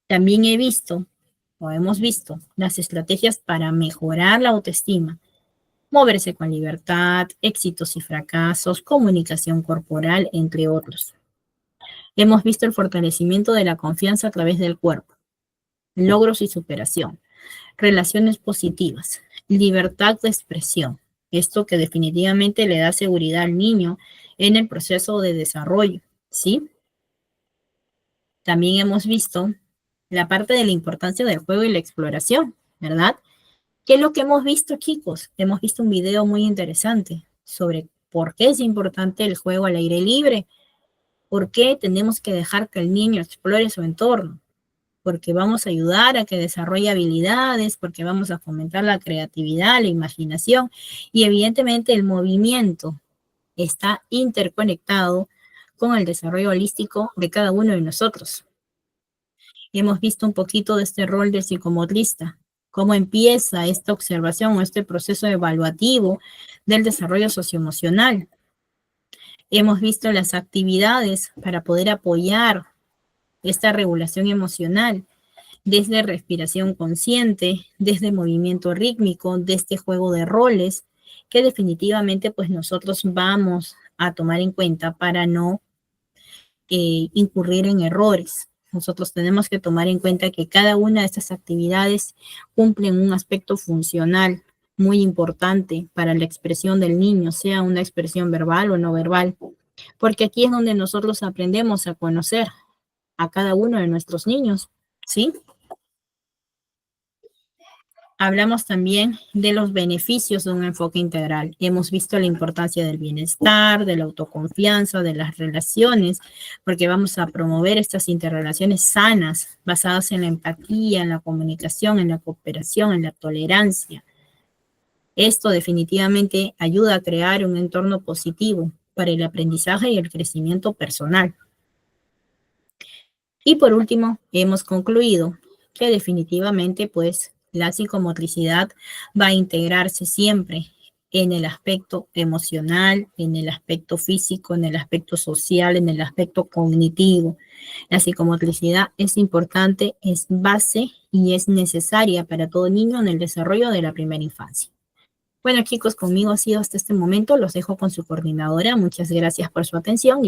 También hemos visto las estrategias para mejorar la autoestima, moverse con libertad, éxitos y fracasos, comunicación corporal, entre otros. Hemos visto el fortalecimiento de la confianza a través del cuerpo, logros y superación, relaciones positivas, libertad de expresión. Esto que definitivamente le da seguridad al niño en el proceso de desarrollo, ¿sí? También hemos visto la parte de la importancia del juego y la exploración, ¿verdad? ¿Qué es lo que hemos visto, chicos? Hemos visto un video muy interesante sobre por qué es importante el juego al aire libre, por qué tenemos que dejar que el niño explore su entorno. porque vamos a ayudar a que desarrolle habilidades, porque vamos a fomentar la creatividad, la imaginación y evidentemente el movimiento está interconectado con el desarrollo holístico de cada uno de nosotros. Hemos visto un poquito de este rol de psicomotrista, cómo empieza esta observación o este proceso evaluativo del desarrollo socioemocional. Hemos visto las actividades para poder apoyar esta regulación emocional, desde respiración consciente, desde movimiento rítmico, desde juego de roles, que definitivamente pues nosotros vamos a tomar en cuenta para no incurrir en errores. Nosotros tenemos que tomar en cuenta que cada una de estas actividades cumplen un aspecto funcional muy importante para la expresión del niño, sea una expresión verbal o no verbal, porque aquí es donde nosotros aprendemos a conocer a cada uno de nuestros niños, ¿sí? Hablamos también de los beneficios de un enfoque integral. Hemos visto la importancia del bienestar, de la autoconfianza, de las relaciones, porque vamos a promover estas interrelaciones sanas, basadas en la empatía, en la comunicación, en la cooperación, en la tolerancia. Esto definitivamente ayuda a crear un entorno positivo para el aprendizaje y el crecimiento personal. Y por último, hemos concluido que definitivamente, pues, la psicomotricidad va a integrarse siempre en el aspecto emocional, en el aspecto físico, en el aspecto social, en el aspecto cognitivo. La psicomotricidad es importante, es base y es necesaria para todo niño en el desarrollo de la primera infancia. Bueno, chicos, conmigo ha sido hasta este momento. Los dejo con su coordinadora. Muchas gracias por su atención.